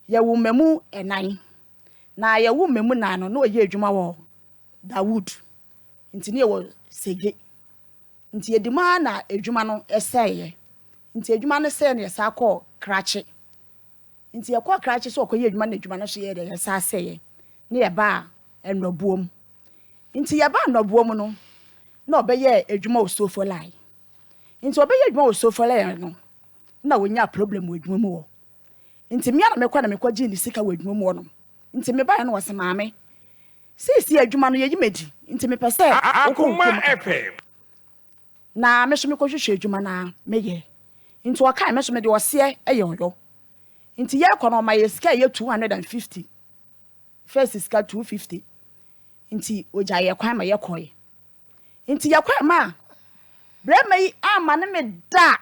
ye wo memu enan na ye wo memu nan no ye adwuma wo Dawood nti ne wo sege nti edima na adwuma no eseye nti adwuma no se ne sa akọ krache nti ye kọ krache so okoye adwuma na adwuma no so ye de ye sa seye ne ye ba enobuom nti ye ba enobuom no na obeye adwuma osofo lai nti obeye adwuma osofo lai no na wonya problem wo adwuma mu wo nti me na mekọ na mekọ ni sika wo adwuma mu wo no nti me ba no wose maame sisi adwuma no ye yimedi nti me pese Akoma FM na me so me ko hwehwe adwuma na meye nti o kai me so me de ose eyoyo nti ye kọ no ma ye sika ye 250 first sika 250 nti oja ye kwan ma ye koye nti ye kwan ma brema yi ama ne me da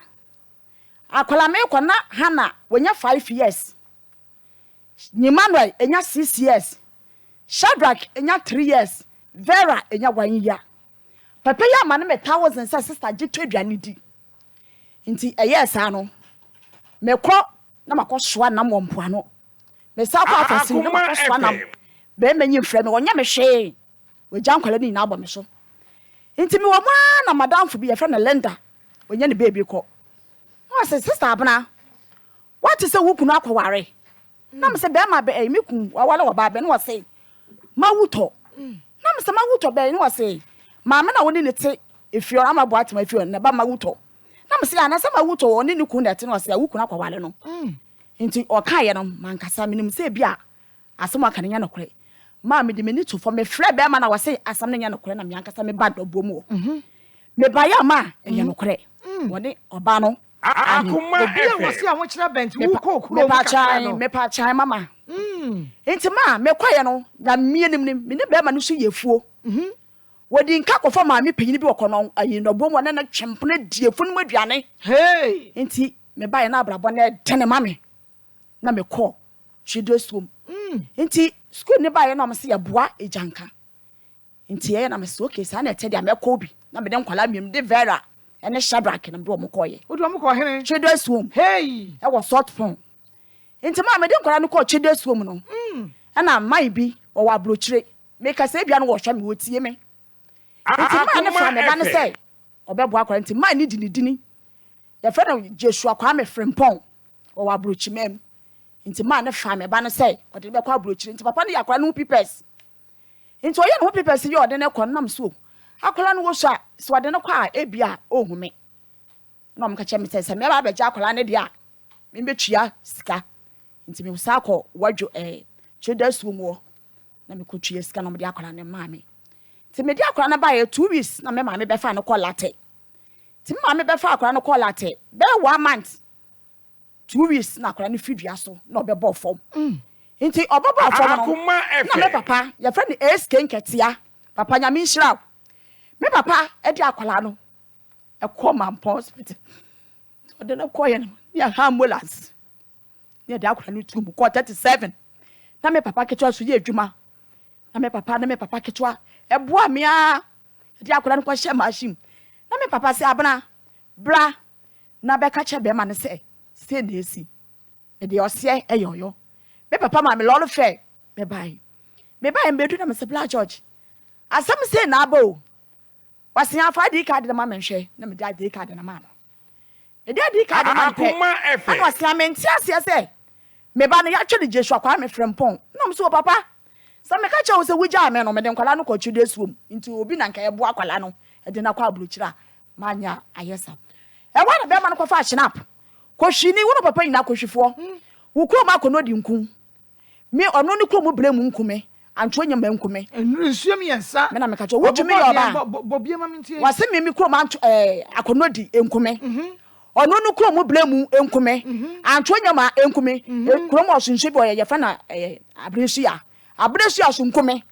akola me kọ na hana wonya 5 years Emmanuel enya 6 years Shadrach enya 3 years Vera enya 1 year papa ya ma ne me 1000 sa sister je to aduane di nti yes ano me kọ na makọ soa na mo mpo ano me sa kwa afasi na makọ soa na be menyi mfrɛ me wonya me hwe we jankwala ni na abọ me so nti me wo ma na madam fo bi ye fɛ na Linda wonya ne baby kọ no say sister abna what is a wukunu akware na me say be ma be me kun wawale wo ba be no say ma wuto na me say ma wuto be no say ma me na woni ne te efiora ama bo atema efiora na ba ma wuto na me say ana say ma wuto woni ne kun na te no say wukunu akware no nti o kan ye no mankasa me nim say bia asem aka nya nokore ma me de me ni to for me frɛ be ma na wase asem nya nokore na me ankasa me ba dobo mu me ba ya ma nya nokore woni oba no Akoma FM wasi a wo kira bent wo kokuro me pa chan mama enti ma me kwaye no na mie nim me ne be ma no so yefuo wodi nka kofo ma me panyini bi wokono ayi no bom na na twempne diefu no aduane hey enti me ba ye na abrabo na dene ma me na me call chido swom enti school ne ba ye na me se ya boa ejanka enti ye na me se okay sa na ete dia me call bi na me de nkwala miem de Vera ene Shadrach na me do mo koye wo do mo ko hene chido swom hey e was sort phone enti ma me de nkwala no call chido swom no na mai bi o wa brochire me ka se bia no wo hwa me wotie me enti ma ne fa me ba ne say obebo akwara enti ma ni dini ye fe na Joshua kwa me frempon o wa brochimem enti ma ne fa me ba ne say o de be kwa brochire enti papa ne yakwara no pipes enti o ye no pipes ye o de ne kon nam so akwara no wo so a so de ne kwa ebia ohume na om ka che me say me ba beja akwara ne dia me betua sika enti me usa akọ wadwo chedasu mu na me kotua sika na me de akwara ne ma me ti me di akwara na ba ye 2 weeks na me ma me be fa no call latte ti ma me be fa akwara no call latte be 1 month 2 weeks na akwara no fidua so na obebo fom nti obebo fom no na me papa ye fa ni SK nketia papa nya me nhira me papa e di akwara no e Akoma hospital o de na koye no ya ambulance ne di akwara no tubu ko 37 na me papa ketwa so ye adwuma na me papa ketwa eboa me a di akwara no kwa hye machine na me papa se abna bra na be ka che be ma ne se na esi e de ose eyoyo me papa ma me lolo fe me bai me do na me se Black George asem se na aba o wase afa di card na ma me hwe na me di card na ma no e di card na pe na wase amenti ase se me ba no ya twe de Joshua kwa me frempon na me so papa sa me ka che wo se wugya me no me de nkwala no kwachi de suom nti obi na nka ye bo akwala no e de na kwa abrochira manya ayesa e wa na be ma no kwa fa shinap kohwini wo no papa nyina kohwifo wo kro ma kono di nku me ono ne kro mu bre mu nkume antwo nya ma nkume nsuom yensa me na me ka che wo tumi yo ba bobie ma mintie wase me kro ma akono di nkume ono no kro mu bre mu nkume antwo nya ma nkume kro mo sunhwe bi o ye fa na abresia so nkume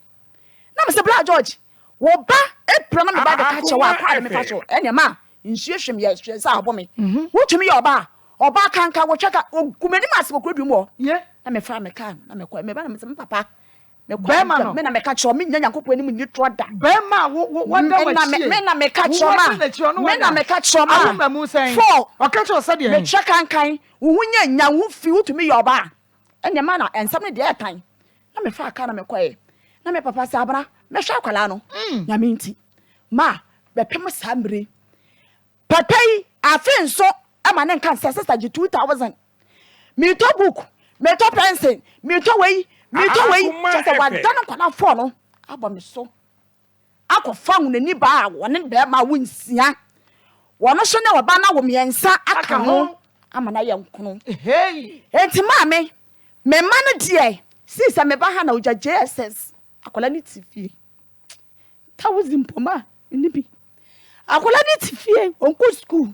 na me se Black George wo ba epra na me ba de ka che wa kwa me fa so enya ma nsuehwem ye sa abo me wo tumi yo ba oba kanka wo twaka kumeni masebo kro bi mu ye na me fa me kan na me kwa me ba na me se papa me kwa me na me ka che me nya Nyankopon ni mu ni tro da be ma wo da wa chi me na me ka che ma me na me ka che ma ma mu sen for o ka che o sa de me twaka kan wo nya nya wo fi wo tumi yo ba enya ma na ensam ne de ekan na me fa aka na me koye na me papa sa abra me hwa akwala no nya me nti ma be pem sa mbre papai afen so ama ne kan sister 2000 me to book me to pencil me to wei just wa dan kwala fo no aba me so akọfa hunani ba woni be ma wonsia wono so ne oba na wo miensa aka ho ama na ye nkono enti ma me ma no die si se me ba ha na uja JSS akola ni TV $1,000 ni bi akola ni TV onko school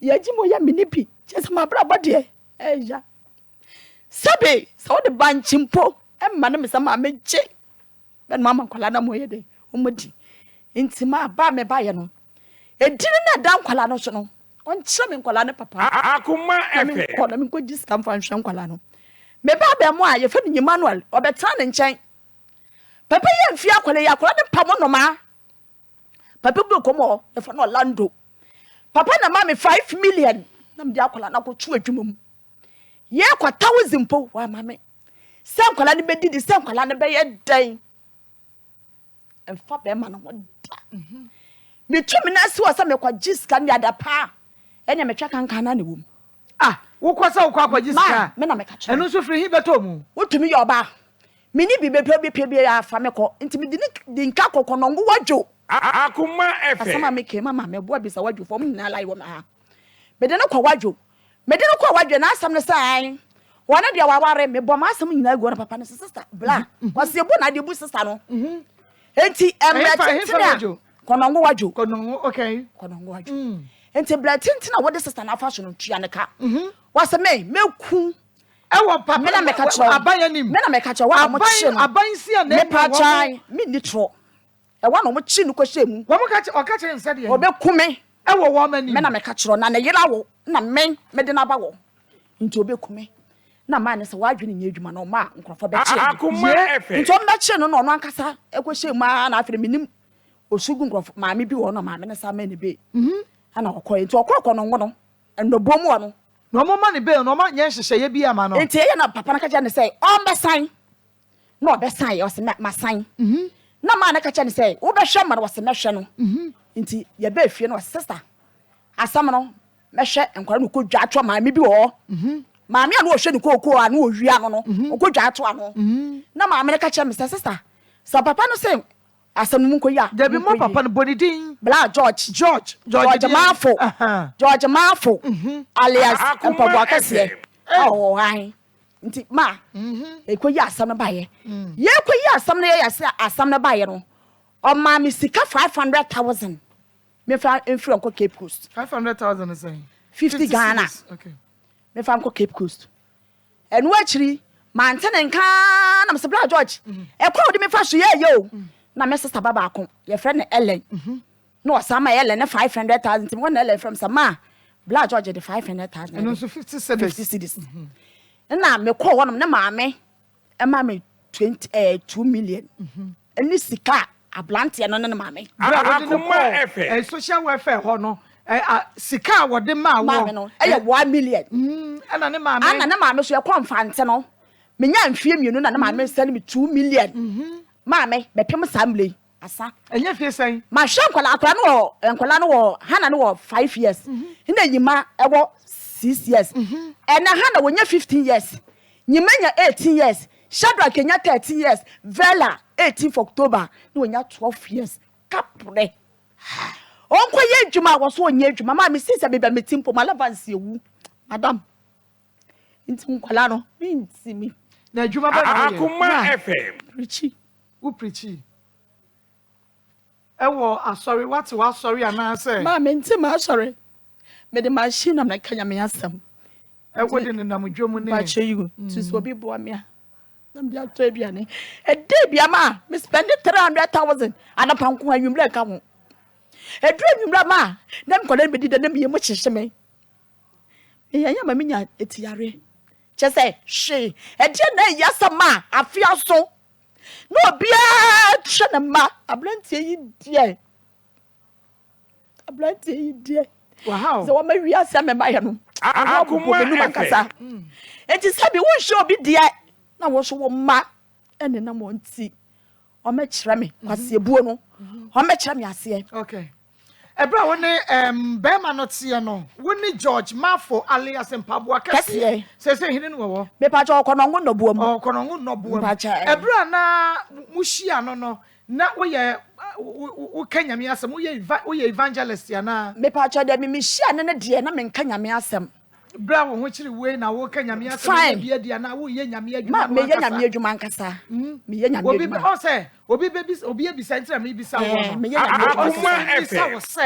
ya jimo ya mini bi just ma bra bode eja sabe so de banchimpo emma na me sama meje ben mama akola na moye de umudi intima ba me ba ye no edini na dan kwala no so no on kire me kwala ne papa Akoma FM ko na me ko discount fan hwe kwala no me ba ba mo a ye fa ni Emmanuel obetra ne nchen papa ye mfi akwala ya kwala ne pamo no ma papa bu ko mo ye fa no Orlando papa na ma me 5 million na me di akwala na ko chu adwuma mu ye kwa 1000 po wa ma me se kwala ne be didi se kwala ne be ye dan enfa be ma no da me twemi na si wasa me kwa jiska ni adapa enya me twa kankan na ne wom wo kwasa wo kwa jiska me na me ka kire eno so firi hi beto mu wotumi yo ba me ni bi be ya fa me ko nti me di nka kokko no ngo wadwo Akoma FM asama me ke mama me boa bi sa wadwo fom na lai wo ma me de no kwa wadwo na asam ne sai wona de waware me bom asam nyina gu na papa ne sister bla wase bu na de bu sister no enti emre konongo wadwo okay konongo wadwo enti bla tintina wo de sister na fa so no tua ne ka wase me meku ewo papa me na me ka cho abanyanim me na me ka cho wa mo chi no abansi a me pa chai me ni tro e wa no mo chi no ko shemu wo mo ka chi o ka chi nsa de obeku me ewo wo mani me na me ka cho na ne yira wo na me de na ba wo nti obeku me na ma ne se wa adwene nya adwuma no ma nkrofo be chi Akoma FM nti o me chi no no ankasa e ko shemu na afire menim osugu nkrofo ma me bi wo no ma me ne sa ma ne be ana okoye nti okoko no ngo no endobom wo no no mo ma ne be no ma nya hyehyeye bi ama no enti ye na papa na ka ja ne say o be san no be san ye o se ma san na ma na ka ja ne say wo be hwe ma no se me hwe no enti ye be fie no sister asam no me hwe enkwara no ko dwa atwa ma me bi wo ma me na wo hwe ne ko a na wo wi ano no ko dwa atwa ano na ma me na ka ja me sister so papa no say asam mu ko ya debi mo papa no bonidin bla George Mafo George Mafo alias Mpabo Akase oh hai nti ma e ko ya asam na baye ye ko ya asam na ya asam na baye no o ma mi sika 500,000 me fa enfri onko Cape Coast 500,000 is saying 50 Ghana okay me fa onko Cape Coast enu achiri ma ntene nka na me se bla George e ko odi me fa so ye yo na me sister baba akon ye friend Ellen no osama Ellen 500,000 tim na Ellen from sama bla George the 500,000 and also 50 cedis na me call one na maame e ma me 2 million eni sika ablante no na maame Akoma FM social welfare ho no sika wode ma wo maame no e ye 1 million ana ne maame so ye konfante no me nya mfie mienu na maame send me 2 million maame be pem samble asa enya fie sen ma hwe nkwala no wo hana no wo 5 years ina nyima e wo 6 years ena hana wo nya 15 years nyima nya 18 years Shadrack nya 13 years Vela 18 October no nya 12 years kapre onko ye adwuma wo so nya adwuma ma me sisa beba metimpo malavansi ewu madam nti nkwala no mi ntimi na adwuma ba na Akoma FM richi wo preachi ewo asori what wa sorry ana say ma me nti ma asori me de machine na kanya me asam ewo de na mudwomu ne ba che you to so bi bo me na me ato aduane e dey bia ma me spend 300,000 ana panko anwumre ka ho e dru anwumre ma na me kola be di na me yemu kyehye me yanya ma me nya etiyare che say she e de na yasa ma afia so no bia tshana ma ablantie yi die wow so wa ma wi asem me ba ye no Akoma kasa enti sabi wo hwe obi de na wo so wo ma ene na mo nti o me kire me kwase ebuo no o me kire me ase okay ebra woni bema no tie no woni George Mafo alias Mpaboa kase se hine no wo me pa cho okono ngo no buom okono ngo no buom ebra na muhia no na wo ye wo kanyame asem wo ye evangelist ya na me pa cho de me hia ne de na me nkanyame asem bra wo ho kiri we na wo kanyame asem bia dia na wo ye nyame adwuma me ye nyame adwuma nkasa me ye nyame adwuma o se obi ebisa ntira me ebisa wo me ye nyame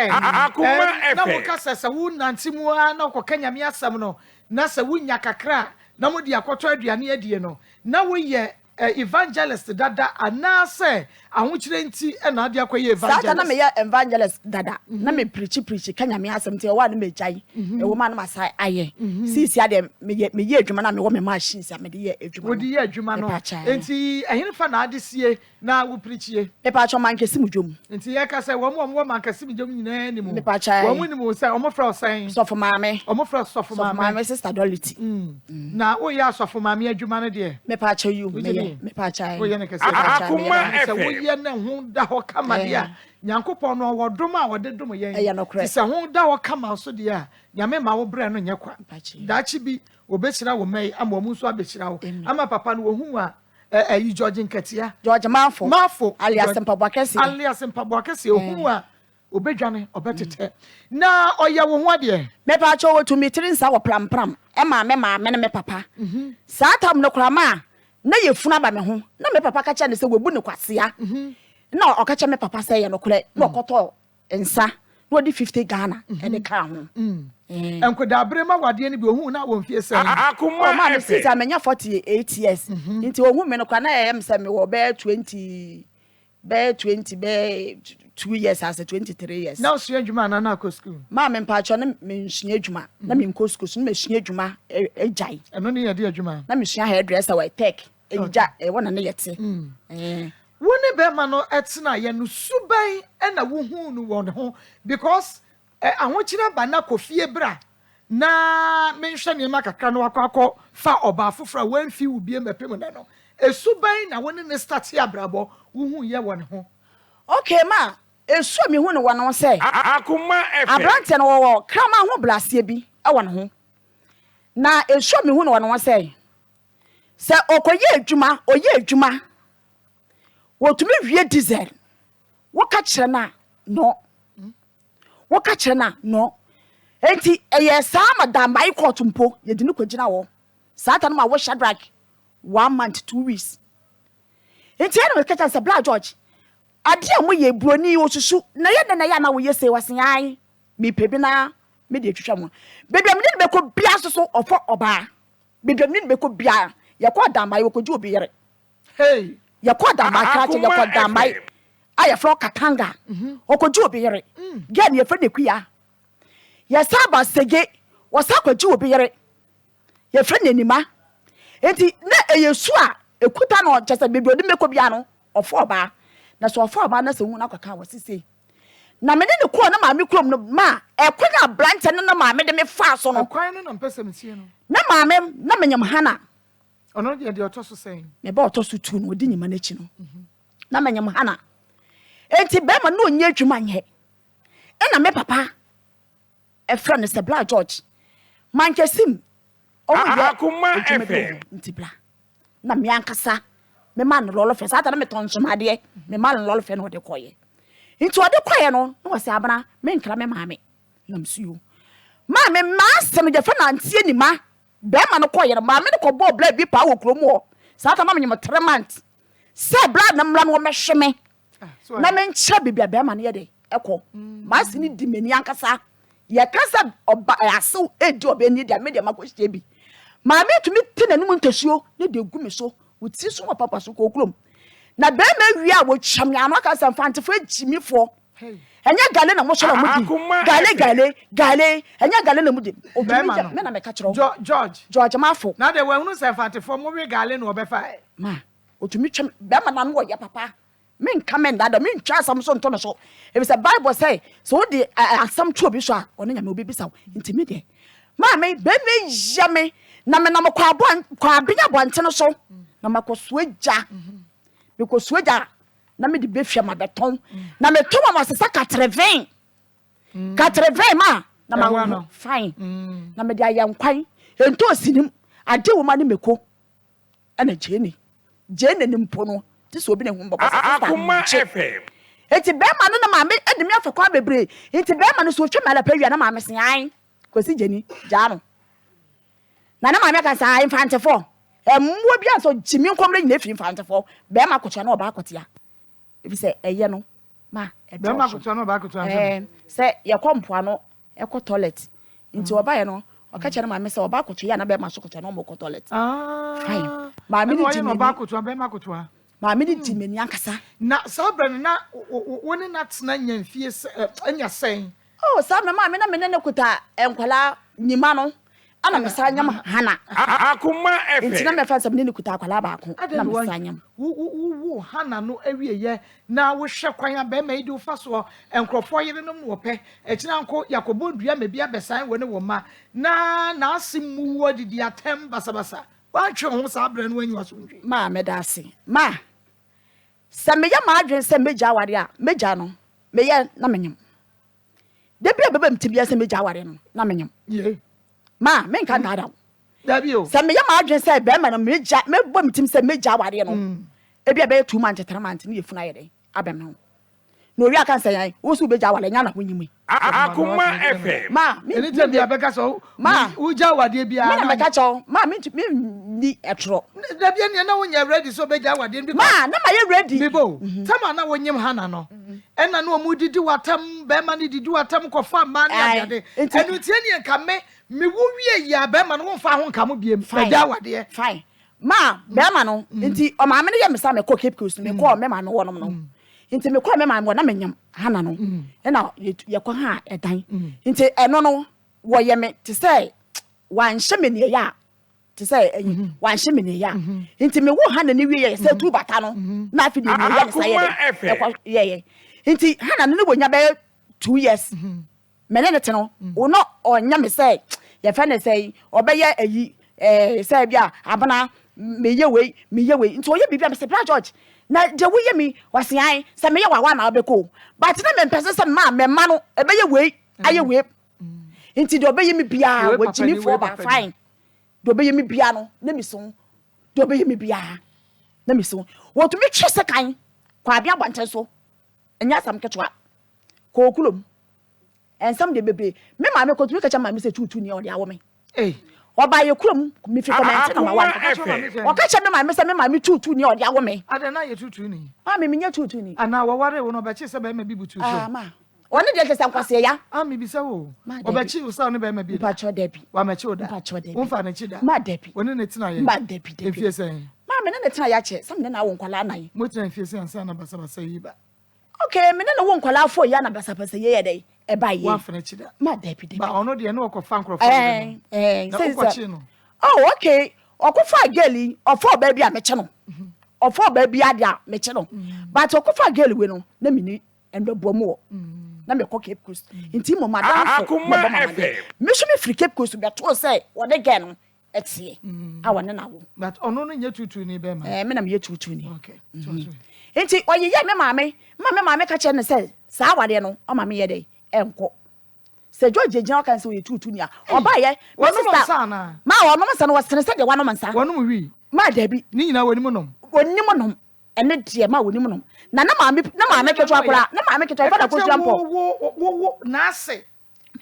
Akoma na wo kasa sa wo nantimu na ko kanyame asem no na sa wo nya kakra na mo di akoto aduane adie no na wo ye evangelist dada anase ahokire nti na ade akoye evangelist sata na me ye evangelist dada na me preach kanya me asem te wa na me jai e wo ma na masai aye sisi ade me ye adwuma na me wo me machine sia me de ye adwuma wo de ye adwuma no enti ehine fa na ade sie na wo preachie me pa cho man kesi mudwom enti ye ka se wo mo man kesi mudwom nyina ni mu me pa cha wo mu ni mu se o mo fra osan sofo maame o mo fra sofo maame sister Dolity na wo ya sofo maame adwuma no de me pa cha you me pa cha wo ye ne kesi Akoma se wo ye na ho da ho kama dia Nyankopon no wodom a wode dom yen ti se ho da ho kama so dia nyame ma wo bre no nye kwa dachi bi obechira wo mai ama mu so abechira wo ama papa no wo hu a ayi George Nkatia George Mafo alias Mpaboa kese ohu a obedwane obetete na oye wo ho ade me pa cha wo to me tirinsa wo pram e ma me ne me papa sa tam no krama na ye funa ba me ho na me papa ka cha ne se wobu ne kwasea na o ka cha me papa se ye no kure na okoto nsa na odi 50 Ghana e de ka ho enko da brema wade ni bi ohu na wo mfie se Akoma ma me sisi amenya 48 years nti ohu me no kwa na ye se me wo be 20 be 2 years as 23 years na osu adwuma na na ko school ma me mpa cho na me nsua adwuma na me nko school na me sua adwuma ejai eno ne ye de adwuma na me sua hairdresser we tech ejja e wona ne yete woni be ma no etena ye no suban na wo hu no won ho because ahokire ba na kofie bra na menhwe ne makakra no akọ fa oba afofra wan fi wo bie mepem na no esuban na woni ne start ya brabo wo hu ye won ho okay ma esu mi hu ne won say Akoma abrante no wo krama ho blasie bi e won ho na esu mi hu ne won say se okoye adwuma wotumi wie diesel woka kire na no enti eye sa madam mai court mpo ye di ne kwagina wo sata no ma wo Shadrack 1 month 2 weeks enti ene me kacha se bla George ade amu ye broni osusu na ye na ya na wo ye se wasen ai me pebi na me de twetwa mo bebi am ne be ko bia soso ofo oba bebi am ne be ko bia ye ko dam mai wo ko ju obi yere hey ye ko dam mai ka che ye ko dam mai aya fro katanga okoju obi yere gen ye fa ne kuya ye saba sege wasa kwaji obi yere ye fa ne nima enti na eyesu a ekuta no chese bebi odi meko bia no ofo oba na so ofo oba na se hu na kwaka wasise na me ne ko na ma me krom no ma ekwanya branch ne na ma me de me fa so no kwan no na mpese metie no na ma me na menyam hana ono de otoso sen me ba otoso tu no odi nyima na chi no na menyam hana enti be ma no onye adwuma nye na me papa e friend se bla George mankesim Akoma FM enti bla na me ankasa me man lolo fe sata na me tonsomade me man lolo fe no de koye enti ode koye no no wase abana me nkra me maame na msuo maame maasem je fa na antie ni ma be ma no koye maame de ko bo bla bi pa wo krom ho sata na me nyem 3 months se bla na mra no me hweme na me ncha bibia be ma no ye de eko maase ni di meni ankasa ye kasa oba aso edi oba ni dia me de makohye bi maame tumi tinanum ntasuo ne de gu me so wuti so wa papa so ko krom na be ma wi a wo twam ya no aka san fantefo jimifo enya gale na mo so na mudi gale enya gale na mudi o tumi me na me ka kiro George Mafo na de wanu san fantefo mo wi gale na obefa ma o tumi twam be ma na no ya papa me nka me ndada me ntwa asam so nto me so e be say Bible say so the asam tu obi so a ono nya me obi bisa nti me de Mammy, baby, yummy. Na me na mo kwa binya bonte no so na makosua because swaja na me de befia ma beton na me to ma sesa katreven ma na ma fine na me de ayankwan ento osinim ade wo ma ne meko ana jene nim po no ti so obi ne hu mboko Akoma FM enti be ma no na ma me ede me afakwa bebre enti be ma no so twa ma la pawia na ma me sen an kosi jeni jano na mama ka sa infante fo emwo bia so jimi nkomre nyina fi infante fo be ma kocha na oba akotia ebi se eye no ma be ma kocha na oba akotia se ye kompo ano e ko toilet nti oba ye no o ka chere mama se oba akotia ya na be ma so kocha na mo ko toilet fine ma mi ni jimi oba akotia be ma kotia ma mi ni jimi ni ankasa na sabran na woni na tena nyamfie anya sen oh sabran ma mi na me ne kuta enkwala nyima no ana mesa nyam hana Akoma FM ntina me fa sam ne kuta akwala ba ko na mesa nyam wo hana no awieye na wo hwe kwan ba ma idi wo fa so enkrofo yerenom wo pe ekina nko yakobo dua me bia besan wo ne wo ma na asimu wo didi atem basabasa wa twe ho sa abra no anyi waso ndwe ma me da ase ma se me ya ma adwen se meja aware a meja no me ye na menyam de bia beba mtibia se meja aware no na menyam ye ma me nka ndada dabi o se me ya ma adwen se be ma no meja me bo mtim se meja aware no e bia be 2 months 3 months ni yefuna yede abem no no wi aka nsan wo su beja aware nya na honyimi Akoma FM ma eni te bia beka so ma uja wade bia me na me ka cho ma me ni etro dabi eni na wonya ready so beja wade bi ma na ma ye ready bibo tama na wonyem hana no ena no mu didi watam be ma ni didi watam ko fa ma na ade enu tie ni enka me wo wie ya be ma no wo fa ho nka mo biem beja wade fine ma be ma no nti o ma me ne ye mesa me ko Cape Coast me ko me ma no wonom no nti me ko me ma wo na menyam hana no ena ye ko ha edan nti eno no wo ye me ti say wan hye me ne ya ti say wan hye me ne ya nti me wo hana ne wie ye say tu bata no na afi de ne ya say ye nti hana no ne wonya be 2 years me ne te no wo no onya me say ye fa ne say obeye ayi say bia abana me ye we nti oye bibia me say Bra George na je wo ye mi wasian se me ye wawa na obeko but na me pese se ma me ma no ebe ye we aye we nti do be ye mi bia wo jimi fo ba fine do be ye mi bia no na mi so do be ye mi bia na mi so wo to mi twe se kan kwa bia bonte so enya sam ketwa ko kulom ensam de bebe me ma me ko to mi kacha ma me se tutu ni o de awo me oba ye kulom mi fi comment na ma wa o ka che me ma me se me ma me tutu ni o de awo me ade na ye tutu ni me nya tutu ni ana wo ware wo no be che se be ma bi butu so ma oni de ke se nkwase ya mi bi se wo oba chi wo sa no be ma bi pa cho debi wa ma chi wo da pa cho debi wo fa na chi da ma debi woni ne tina ye ma debi efie sen ma me ne tina ya che sam ne na wo nkwala nan mo tina efie sen ansa na basa basa yi ba okay me ne wo nkwala fo ya na basa basa ye ye dai e ba ye wa fa na chi da ma debi ba ono de no ko fa nkrofo say oh okay okofa geli ofo ba bia me che no ofo ba bia dia me che no but okofa geli we no na me ni endobo mo na me ko Cape Coast nti mo madam Akoma FM me so me free Cape Coast be to say wo de gen no etie awone na wo but ono no nya tutu ni be ma me na me ye tutu ni okay nti oye ye me maame ka che ne say sa awade no o maame ye dey enko se George Ejina kan se we tutu ni a oba ye my sister ma wono msa no wasene se de wono msa wono wi ma dabi ni nyina woni monom ene de ma woni monom na maame keto akora na maame keto fa da ko trampo wo na ase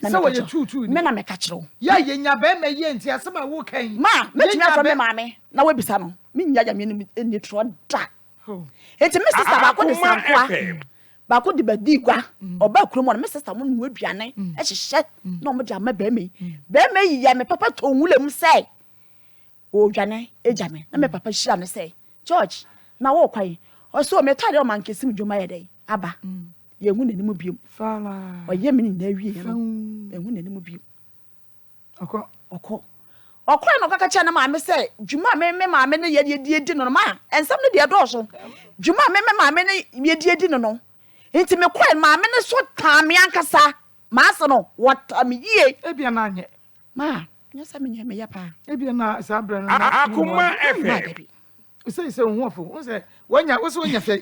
se wo ye tutu ni me na me ka kiro ya ye nya be ma ye nti asema wo kan ma me tinya from me maame na we bisa no me nya ja me ni tro da enti me sister ba ko de sankwa ba ko de badi gwa oba kurom no me sister mo no aduane e hyehye na mo de ama be me yi ya me papa to nwulem say o dwane ejame na me papa hira no say George na wo kwai o so me tade o man kesim dwuma ye dai aba ye hu nanim biem fala o ye me na wie no e hu nanim biem okọ no kaka cha na ma me say dwuma me ma me ne ye di no ma ensam ne de do so dwuma me ma me ne ye di no nti me kwai ma me ne so ta me ankasa ma so no what am ye e bia na anye Ma, yes, I mean, me yapa. Ebi na sabra na. Akoma FM. Say wonderful. What's that? When you was when you say.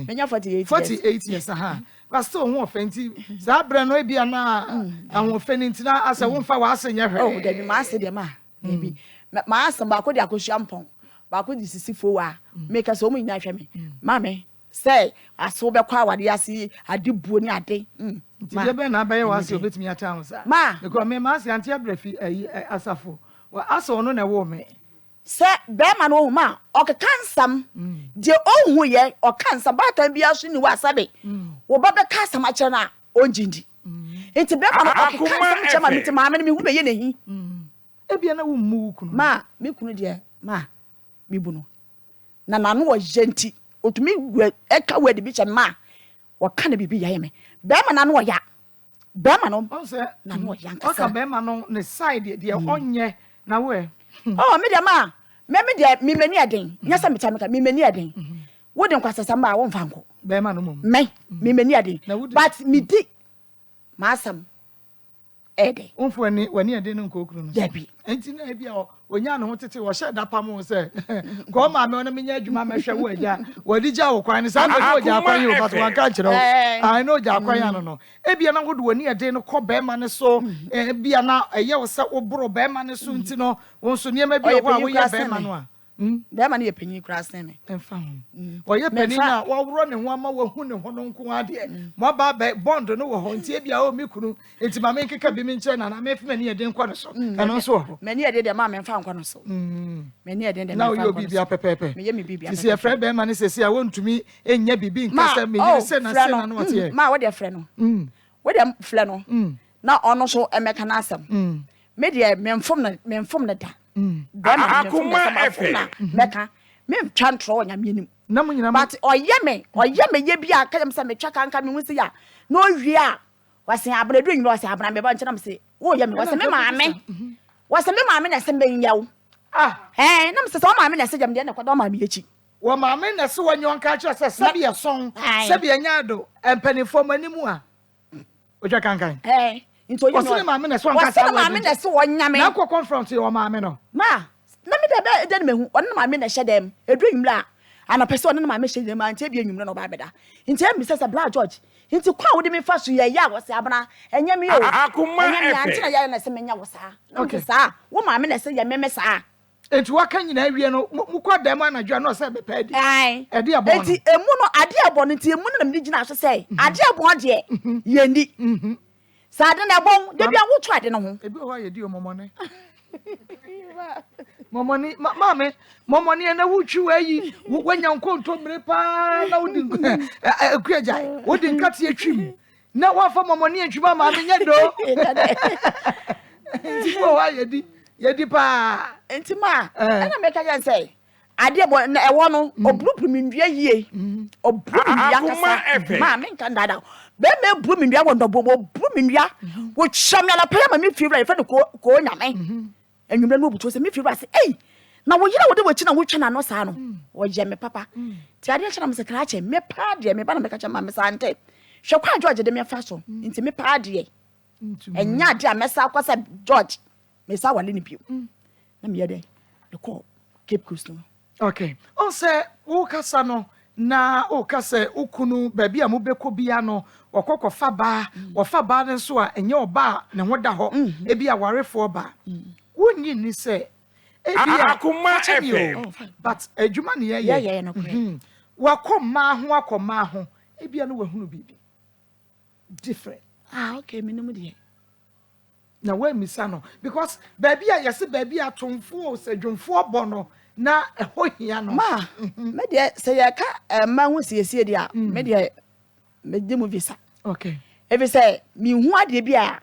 Menya 48. 48 years but still won fenti. Sabra no ebi na and won fenti na asa won fa wa asenya hwe. Oh, there be ma say dem a. Maybe. Ma asem ba ko de akoshiampon. Ba ko di sisifo wa. Make us omo nya hwe me. Ma me say aso be kwa wade ase adibuo ni ade. Ti be na ba ye wa ase obetimi ata ho sa. Ma, because me ma ase anti abrafi asafo. Wa aso no na wo me. Se be ma no ma o ka kansam de ohun ye o kansam ba tan bia so ni wa sabe. Wo ba be kansam a kire na onjindi. Enti be ma no o ka kansam kire ma meti ma me hu be ye nahi. Ebia na wo mu kunu. Ma, me kunu de ma me bu no. Na nanu wo jenti. Otumi eka we de bi che ma. Wo ka na bibi ya me. Be ma nanu wo ya. Be ma no. O se Nanu wo ya o nkasa. ka be ma no ne side de onye na we. Oh, me de ma. Me de me mani aden. Nyasa me chameka me mani aden. Wo de nkwasasa ma wo mfa nko. Be ma no mum. Me mani aden. But me di masam ede. Unfo ani wani ade no nkokuru no. Debi. Enti na bia onya no tete wo hye da pam se ko ma me ono menya adwuma mehwe wo agya wadi gya wo kwan sa me wo gya kwan yo but wan ka kire wo I know gya kwan ya no ebia na wo de wani ade no ko be ma ne so ebia na eye wo se wo boro be ma ne so nti no won so niam bia wo a wo ye be ma no a Be ma ne ye panyi kura sen me. Emfa ho wo ye pani na wo woro ne ho ama wo hu ne ho no nko ade mo ba be bond no wo ho nti ebia o mi kunu enti ma me nkeka bi mi nche na me fe mani ade nkwa no so eno so ho Mani ade de ma me mfa nkwa no so. Mani ade de na me yo bibia pepepe me ye me bibia. Sisi e frɛ be ma ne sesi a wontumi enya bibi nkasa me yiri se na no wote ma wo de frɛ no. Wo de frɛ no. Na ono so emeka na asem. Me de me mfom na da. Akoma FM. Meka me twa ntro onya me nim. na mo nyina But oye me ye bia ka dem se me twa kanka me hu se ya. No wie a wase abradu nyina wase abra me ba nkyena me se wo ye me wase me maame. Wase me maame na se me nyawo. Na me se so maame na se jam de na kwado maame echi. wo maame na se wonyo nka kire se sabi ye son sabi enya do empanifo manimu a otwa kankan Into you wase maame na se wonka wase maame na se wonya me. na ko confront wo maame no Ma, na me de me hu on na maame na hyedem edu nwumla ana pese on na maame hyedem ante bia nwumla no ba beda nti am sese Black George nti kwa wo de me fa so ye ya wose abana enye me o Akoma ante na ya na se menya wo sa okay sa wo maame na se ye meme sa enti waka nyina awie no mu kwa dem anadwa no se bepa di e de abon enti emu no ade abon nti emu na me gina so se ade abon de ye ndi sa ade na bon de bia wo tu ade no ho ebi ho ye di o momone momoni mame momoni na wutwi wayi wanya nkonto mre pa na wudi akuaja wudi nkate atwim na wafa momoni antwima ma me nya do ndipo wa yedi pa enti ma na me ka jan say ade bo na ewo no obrupru mi ndua yie obru mi ndua kasa ma me nka ndada be me bru mi ndua wo ndo bo bru mi ndua wo chamya la pa ma me fi ra fa ko nyame enwumre no obuto se me fi ra se na wo yira wo de wachi na wo twa na no sa no wo je me papa ti ade kira me se kra che me pa de me ba na me ka cha ma me sa ante hwe kwa George de me fa so nti me pa de enya de a me sa kwasa George me sa wale ni bio na me ye de ko Cape Coast no okay on se wo kasa no na o kasa ukunu ba bia mo beko bia no okokofa ba wo fa ba ne so a enye oba ne ho da ho e bia warefo ba wonni ni se Akoma FM. But adwuma ne ye no wakoma ho ebia no wahunu bibi different okay me no mu de na we misa no because baby a yesi baby atomfo o sedwumfo bono na eho hia no ma me de se ya ka ma hu siesie de a me de me de mu visa okay ebi se mi hu ade bi a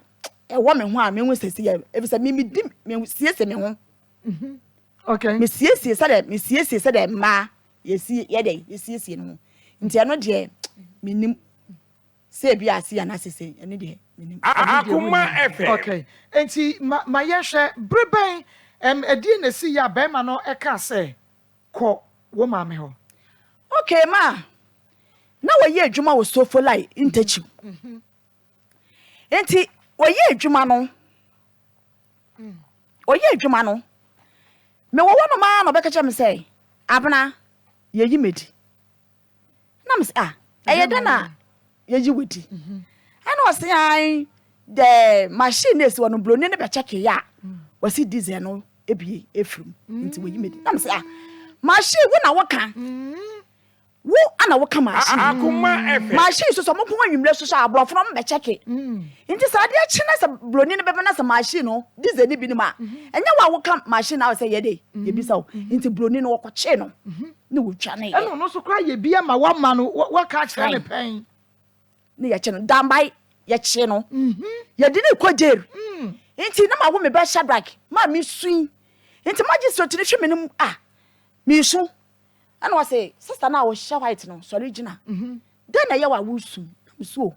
ewo me ho a me hu siesie ebi se mi di me siesie me ho okay me siesie se de ma yesi ye de siesie no nti ano de minim se bi ase ya na sese ene de minim Akoma FM. okay enti ma yehwe breben edi na si ya be ma no e ka se ko wo ma me ho okay ma na wo ye adwuma wo sofo lai ntachi enti wo ye adwuma no oye adwuma no me wo no ma no beka che me say abna ye yi medi na me say eye da na ye yi wedi ana o say ai the machine is one blow ne be check ya wasi diesel no ebie efrum nti we yi medi na me say machine wo na wo kan wo ana wo ka machine Akoma FM machine so mo pon anwumle so abrofo no be check nti sa de chi na sa bloni ne be na sa machine no diesel ni bi ni ma enya wa wo ka machine na say ye de ye bi sa nti bloni no wo ko che no ne wo twa ne ɛno no so kra ye bia ma wa ma no wa ka kyerɛ ne pɛn ne ye che no dambai ye che no ye di ne ko jeru nti na ma wo me be Shadrach ma mi suin nti magistrate ne hwe me nim mi su ana wa say sister na wo hye white no so original then na ye wa wo su so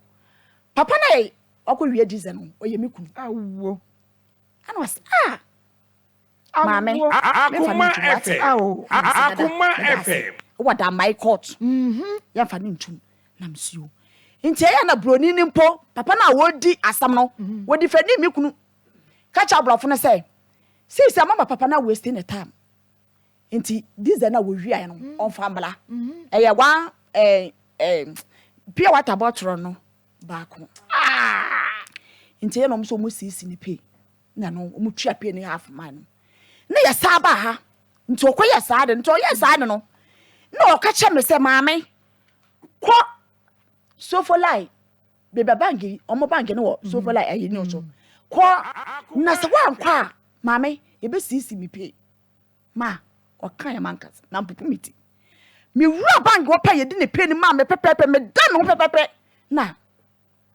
papa na akɔwie diesel no oye me kunu awo ana wa say mame Akoma FM Akoma FM what am my court ya fa ne ntum na msuo nti ya na broni ni mpo papa na wodi asam no wodi fa ni me kunu ka cha brofo no say sisi mama papa na waste the time nti diesel na wo hwia no on famla eye wa pia water bottle no baako nti ye no mso mo sisi ni pay na no mo twa pay ni half man na ya saba ha nti okoye saade nti oye saade no na okache me se maame ko sofolai beba bangi omo bangi no sofolai ayi ni so ko na se wa nkwa maame ye be sisi mi pay ma okan ya mankas na mpupumiti mi wura bangi wo pay ye di ne pay ni maame pepepe me da no pepepe na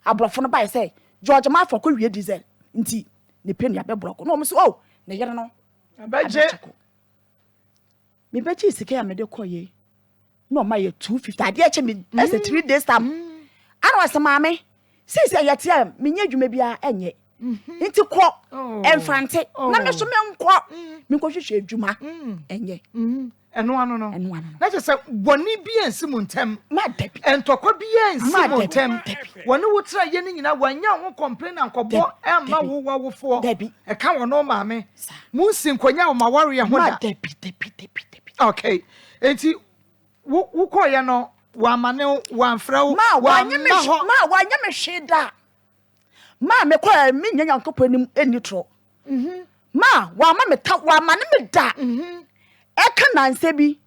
abrofo no ba say George ma for ko wie diesel nti ne pay ni abebroko no mo so ne yere no abaje me beji sike ya me de koye no ma ye 250 ade eche me as 3 days time ana wase maame sisi ya tia me nya dwuma bia enye nti ko enfrante na me so me nko me ko hwehwe dwuma enye ɛno ano no na je se boni bia nsimu ntem ma dabi entokwa bia nsimu ntem woni wotra ye ni nyina wanya ho complain ankobo emma wo wofo e ka wono maame mu nsinkonya wo ma warrior ho da dabi okay enti wo koye no wa mane wa mfra wo wa nya me hweda ma me ko me nya nyankopɔ nim enitro ma wa ma me ta wa ma ne me da eka nanse bi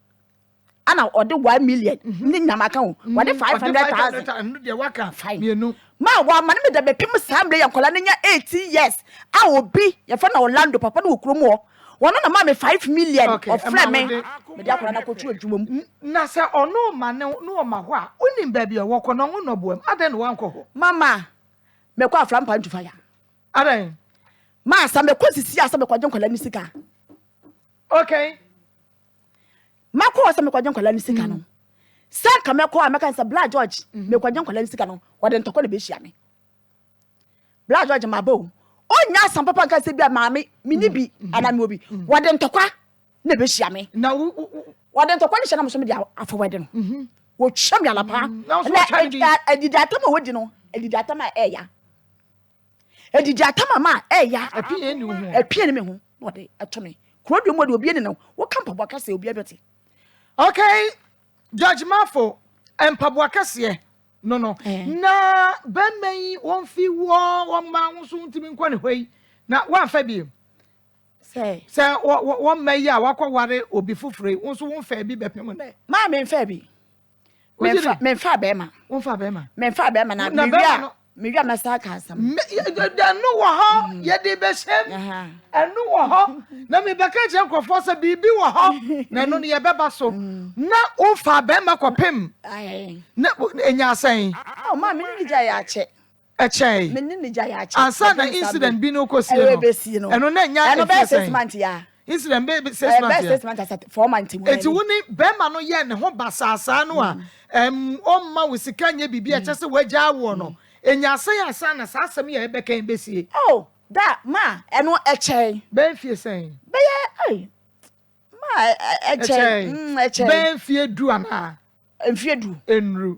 ana ode 1 million ni nyama ka ho wade 500,000 no de waka fine ma wa ma ne me da be pim samle yankola ne nya 18 years a obi ye fa na Orlando papa na okrom ho wono na ma me 5 million of friend me me da kola na kotu adwuma na se ono ma ne no o ma ho a onim ba bia woko no no boam adan no wanko ho mama me kwa afra mpa ntufa ya adan ma sa me kwasisi asa me kwaje nkola ni sika okay mako asa me kwaje nkola ni sika no saka me kwa ameka nsa Black George me kwaje nkola ni sika no wode ntoko na be hia me Black George mabo onya asam papa nka se bia maame mini bi ana me obi wode ntokwa na be hia me na wode ntokwa ni hia na mo so me dia afowede no wo twa me alapa na edidi atama wodi no edidi atama eya edidi atama ma eya apie ni ho apie ni me ho wode atome krodwo mo de obi ni no wo kan papa ka se obi abete okay Judge Mafo empabwa kase no na ben mai won fi wo ma nso ntimi nkwa ne hwei na wan fa bi say won mai a wakware obi fufure nso won fa bi bepem na ma me fa bi me fa be ma won fa be ma na me wia na sa ka asam no wo ho ye de be shem enu wo ho na me be ka je nkofo se bibi wo ho na no ye beba so na won fa be ma kopem na enya asan ma me ni ja ya che eche me ni ja ya che asa na incident bi no kosi no eno na nya eno be 6 months ya incident be 6 months be 6 months 4 months mo eti woni be ma no ye ne ho basasa no a o ma wosika nya bibi a chese wagya wo no enya asa na sa asem ye be kan besie oh that ma eno eche ben fie sen be ye ma eche ben fie du ana enfie du enru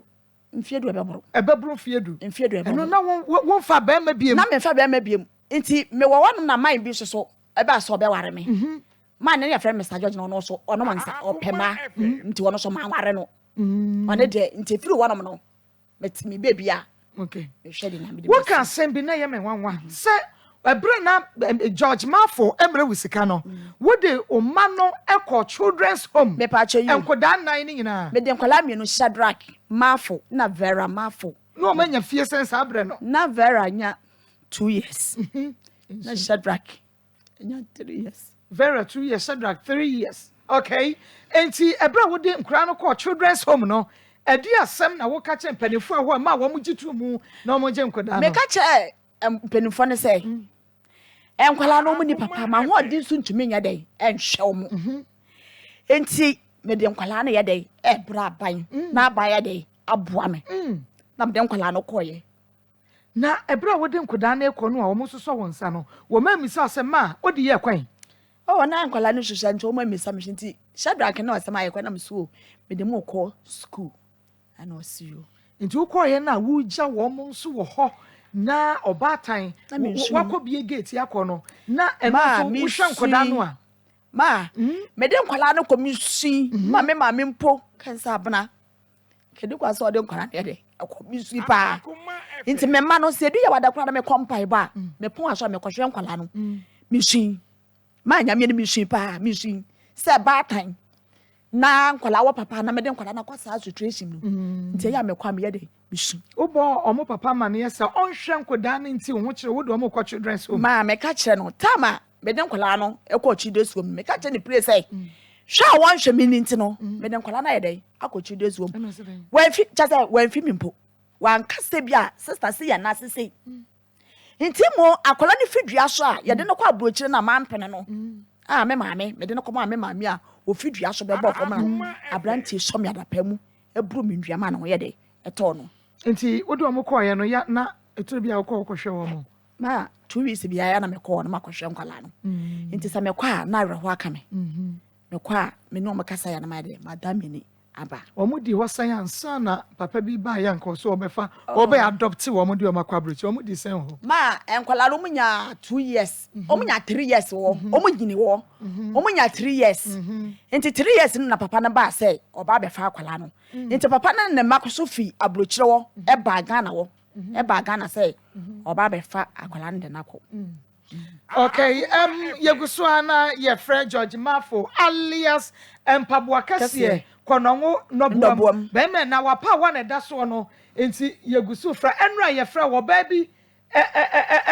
enfie du ebebro ebebro fie du enfie du ebebro eno na won fa be ma biem na me fa be ma biem Inti me wo wanu na mind bi so eba so be ware me. Man na friend Mr. George no so ono man sa opema nti wono so ma ware no. One de nti firi wono no metimi baby a. Okay. Shedi na me de. What can send be na ye me wanwa. Say Ebre na George Mafo emre wisika no. Wo de o ma no ekọ children's home. Me pa che you. Enkoda nan ni nyina. Me de nkwala mienu Shadrack Mafo na Vera Mafo. No manya fie sense abre no. Na Vera nya 2 years. Na Shadrack nya 3 years. Vera 2 years, Shadrack 3 years. Okay. Enti ebra wo de nkura no call children's home no. Edi asem na wo ka che mpanifo a ho ma wo mo gitu mu na mo je nkoda no. Me ka che mpanifo ne say. Enkwala no mu ni papa ma ho odi so ntumi nya dai enhwe mu. Enti me de nkwala na ye dai ebra ban na abaya dai aboa me. Na me de nkwala no koye. Na ebra wo de nkoda na ekọ no a wo mo soso won sa no. Wo ma mi sa asem ma odi ye kwan. Oh, na nkwala no hwehwe nti o ma mi sa me nti Shadrack na asem aye kwan na me so me de mo ko school. Ana osiyo. Nti wo koye na wo gya wo mo nso wo ho na obatan wakobie gate yakọ no na eno so wo hwa nkoda no a ma me de nkwala no komisi ma me mpo kansa abna kedi kwa so de nkwala ne de komisi pa nti me ma no se du ya wada kwa na me kompai ba me pon aso me kohwe nkwala no misin ma nya me misin pa misin se batan na nkwala wo papa na me de nkwala na kwa sa situation no nti ya me kwa me de misin obo omo papa ma ne yesa onhwe nkoda ne nti wo kire wo de omo kwa children's home ma me ka kire no tama me de nkwala no ekọ children's home me ka kire ni place ai sha won hwe mi nti no me de nkwala na ye dai akọ children's home wan fi chaza wan fi mi mpo wan kase bia sister se ya na sese nti mo akwala ni fidua so a ye de no kwa abrochire na ma mpene no me maame me de no koma me maame a ofidua so be bo koma abrantie so me adapa mu eburu mi nduama na wo ye dai eto no nti wo de omo koye no ya na etoro bia wo hwe wo mo ma 2 weeks bia ya na me ko no makohwe nkwala no nti sa me kwa na awerho aka me me kwa me no makasa ya na ma de madam ni aba omo di ho san ansa na papa bi ba ya nko so obefa obe adopt wo mo di omo kwa brochi omo di sen ho ma enkwala no munya 2 years omunya 3 years wo omugini wo omunya 3 years nti 3 years na papa na ba say oba be fa akwala no nti papa na ne makoso fi abrochire wo e ba Ghana wo e ba Ghana say oba be fa akwala no de nako okay yeguso ana ye Fred George Mafo alias Mpaboa Kase kononwo nobom be me na wapa wa na da so no enti yeguso fra enra ye fra wo ba bi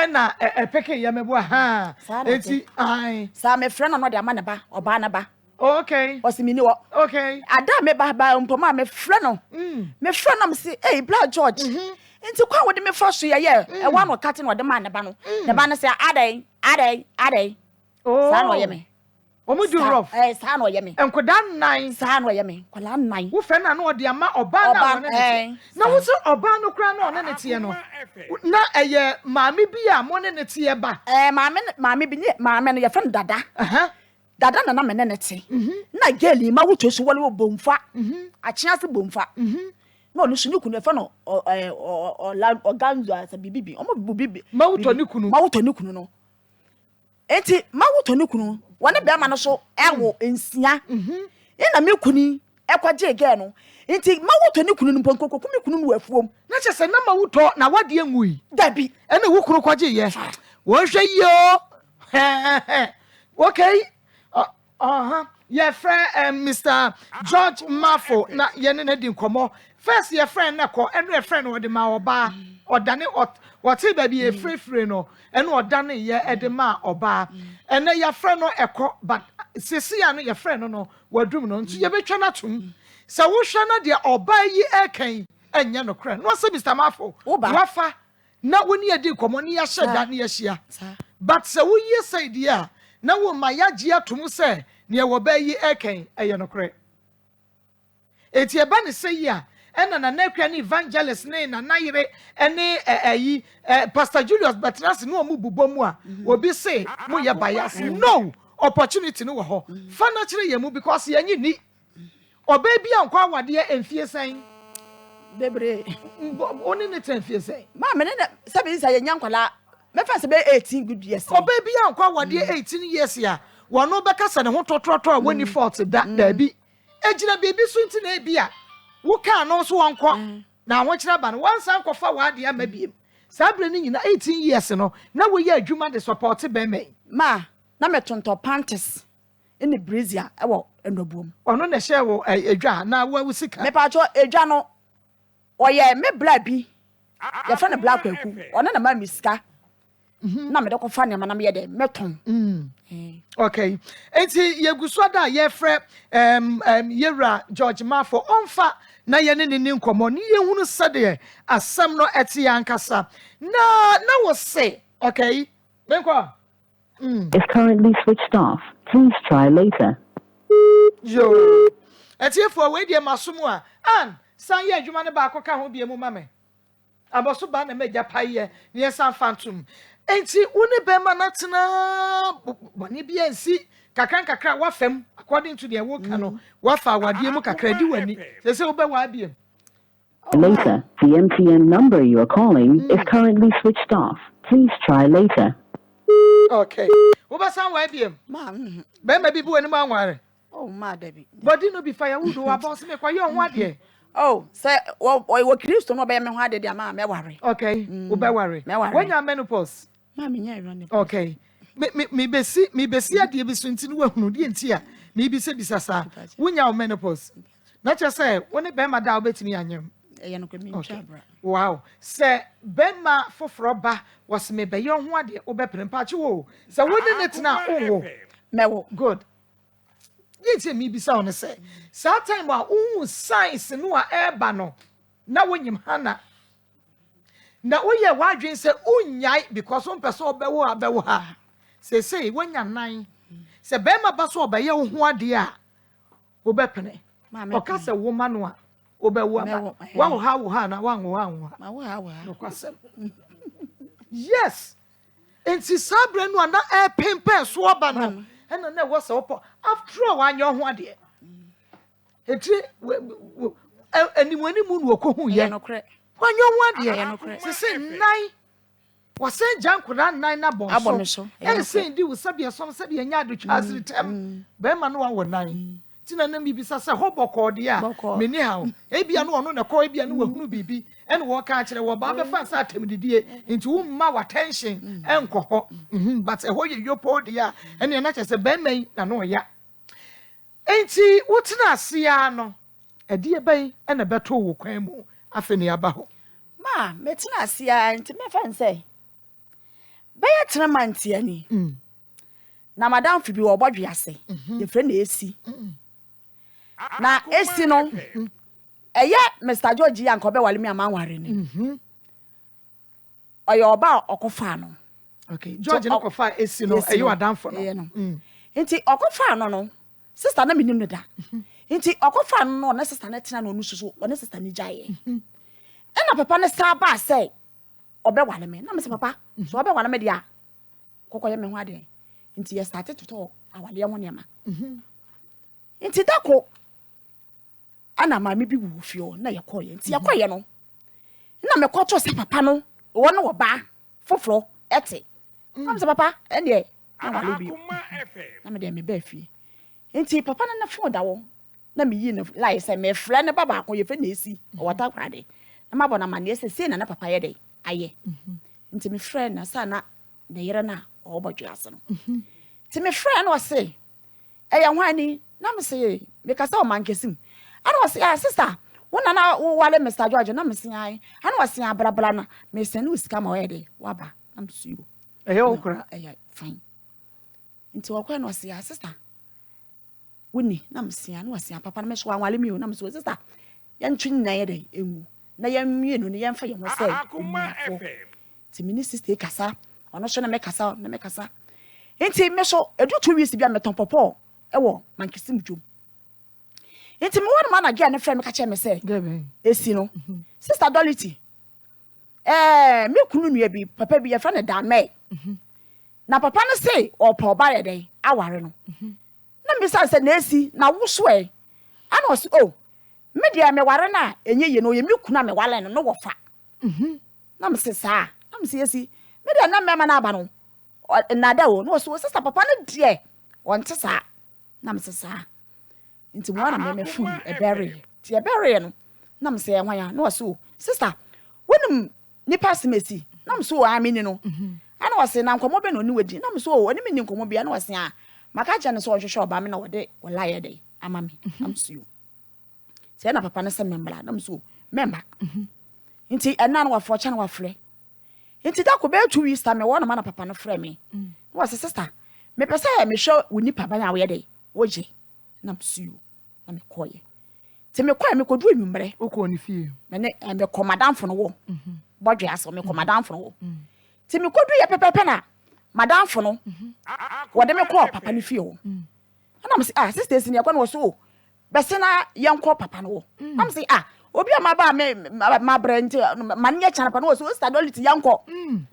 na peke ye mebo ha enti ai sa me fra no de ama ne ba oba na ba okay osimini wo okay ada me ba mpoma me fra no me fra no me say hey Black George nti kwa wo de me fa so ye e wa no kate no de ma ne ba no ne ba no say adai sa no ye me omo do rough sa no ye me enkoda nnan sa no ye me kwala nnan wo fe na no de ama oba na no ne na wo so oba no kra na ne tie no na eye maami bi a mo ne tie ba maami bi maami no ye fa dada dada na me ne tie na geli ma wo tosu wole wo bomfa achia se bomfa no no sunu kunu fa no organzo asa bibibi omo bibi ma wo to ni kunu no enti ma wo to ni kunu wona be ma no so ewo ensia ina me kuni ekwaje ege no enti ma wo to ni kunu no ponkoko kumi kunu no afuom na chese na ma wo to na wade enwui dabi ena wo kunu kwaje ye wo hwe yo okay your friend Mr. George Mafo na ye ne di nkomo first your friend na ko eno your friend wo de ma oba odane wati ba bi e free no eno odane ye e de ma oba ene your friend no eko but sisi ya no your friend no wadrum no ntu ye betwa na tum se wo hwe na de oba yi ekan enye no kra no se Mr. Mafo wafa na woni ye di nkomo ni ya sheda na ya hia but se wo ye side ya na wo ma ya gia tum se ne wo ba yi eken eye no kre eti e ba ne se yi a ena na nakwa ne evangelist ne na nayire ene Pastor Julius Batras no mu bubomu a obi se mo ye bias no opportunity no wo ho fa na kire ye mu because ye nyi ni oba bi ankwa awade emfie san bebre oni ne temfie san ma me ne sabi sa ye nyankwala me fa se be 18 good years baby ankwa wade 18 years ya wono beka se ne ho totroto a woni fault da bi ejina baby so nti na bi a wo ka no so wankọ na ho kira ba no wansa nkọfa wade amabiem sabre ni nyina 18 years no na wo ye adwuma de support be me ma na me tonto panties in brazier e wo enobuom ono na hye wo adwa na wo sika me pa cho adwa no oye me bla bi ya fa na black kwaku ono na ma mi sika na me de ko fa ne ma na me ye de meton okay enti yeguso da ye frɛ yewra George Mafo onfa na ye ne nkomo ne ye hunu sade asɛm no ɛte yankasa na wo say okay menkwa is currently switched off. Please try later. Yo. Eti for we die masomu a an san ye adwuma ne ba akoka ho bie mu mame. Aboso ba na meja paye ne san phantom. Enti woni be ma na tena bone bia nsi kakra wa fam according to the work no wa fa wadie mu kakra di wani. Se wo be wa bie. Later, the MTN number you are calling is currently switched off. Please try later. Okay. Wo ba san wa bie. Ma Be ma bi bu ani ma nware. oh ma David Body no be firewood o aboss me kwa ye ho ade. oh say wo Kristo no be me ho ade de ma me ware Okay. Wo be worry. When you menopause. ma me nya run Okay. Me besi ade bi so ntini wa hunu de nti a me bi se bisasa. Wonya o menopause. Na che say woni be ma da obetimi anyem. e no ko mi ntwa bra Wow. Say be ma foforo ba was me be ye ho ade obepere mpache wo. Say woni ne tena wo. me wo Good. Yeti me bisa on say. Sa time wa science no a eba no. Na wonyim hana. Na oye wadwen say unyai because on person obewo abewo ha. Say wonya nan. Say be ma ba so obeye wo ho ade a obepene. Oka say woman no a obewo aba. Wo ha na wa wo ma wo ha no kwasem. Yes. Enti sabre no na e pempen so oba no. Ena na wo se opo after all wanyo ho ade. Eti animu no okohu ye. no kre Wanyo ho ade. Se nine wase jankura nine na bon so. E say di wo sabe som sabe nya ado twa asiritem. Be ma no wa nine. Tina na mi bisa se hoboko de a meni ha. E bia no ono na ko e bia no wahunu bibi. Ene wo ka kire wo ba be fa sa atemdidie nti wo ma wa tension enko ho. But e ho ye yopo de a ene na che se be mai na no ya. Enti wo tina ase a no e de bai ene beto wo kwan mu afeni aba ho. ma me tina ase a nti me fa nse be ya tena mantia ni na madam fi bi wo bodwe ase ye fre na esi na esi no eye Mr. George yanko be wale mi amanware ni oyo oba okofa no Okay, George no kofa esi no eyo adamfo no nti okofa no sister na minim ne da nti okofa no na sister na tena no nususu one sister ni jaye ena papa ne sa ba say obe wale me na me se papa so obe wale me dia kokoye me ho ade nti ye started to talk awale ho nema nti dako ana ma me bi wu fio na ye koye nti ye koye no na me koto se papa no wo no wo ba foforo ete na me se papa ene na wale bi na me de me ba fie nti papa na fo da wo na me yi na like say me frɛ ne baba ko ye fe na esi o wata kwade na ma bona ma ne se na papa ye de aye nti me frɛ na sa na de yere na o bodwe ase no nti me frɛ na o se eya hwani na me se me kasa o man kesim ana o se sister wona na wale Mr. George na me se ai ana o se abrabra na me se no sika ma o ye de waba na me su yo eyo okura eya fine nti wo kwa na o se sister woni na me se ana o se papa na me so wale mi o na me so sister ya ntwin na ye de enwu na ya mwie no ne ya mfa ye ho se Akoma FM ti mini sister kasa ono so na me kasa enti me so edu 2 weeks bia meton popo ewo mankesim dwom enti me wona na gia ne frɛ me ka che me se esi no sister Dolity me kunu nua bi papa bi ye fra ne da me na papa no say o pa oba ye den aware no na me say na esi na wo so ana o oh me dia me ware na enye ye no ye me kunu me wale no wo fa na me say sa na me say esi me de na mema na aba no na da o no so sister papa no de on te sa na me sesa nti mo na me fu e bury ti e bury no na me se hwan ya no so sister wonim nipa semesi na me so amini no ana wase na nkomo be no ni wadi na me so oni me ni nkomo bia na wase a maka ja ne so hwehwe oba me na wode wolaye dey ama me am so se na papa ne se membla na me so member nti ena na wafo cha na wafre nti da ko be 2 weeks time wona ma na papa no frɛ me wase sister me pese me hwe woni papa nya we dey woje na msuo na me koye te me koye me kodu enwumre okọ ni fie me ko madam fo no wo bodwe aso me ko madam fo no wo te me kodu ye pepepe na madam fo no wode me ko papa ni fie wo na me say sisters ni yakwa no so bese na yenko papa no wo na me say obi amaba me ma brand man nya chana pa no so stability yanko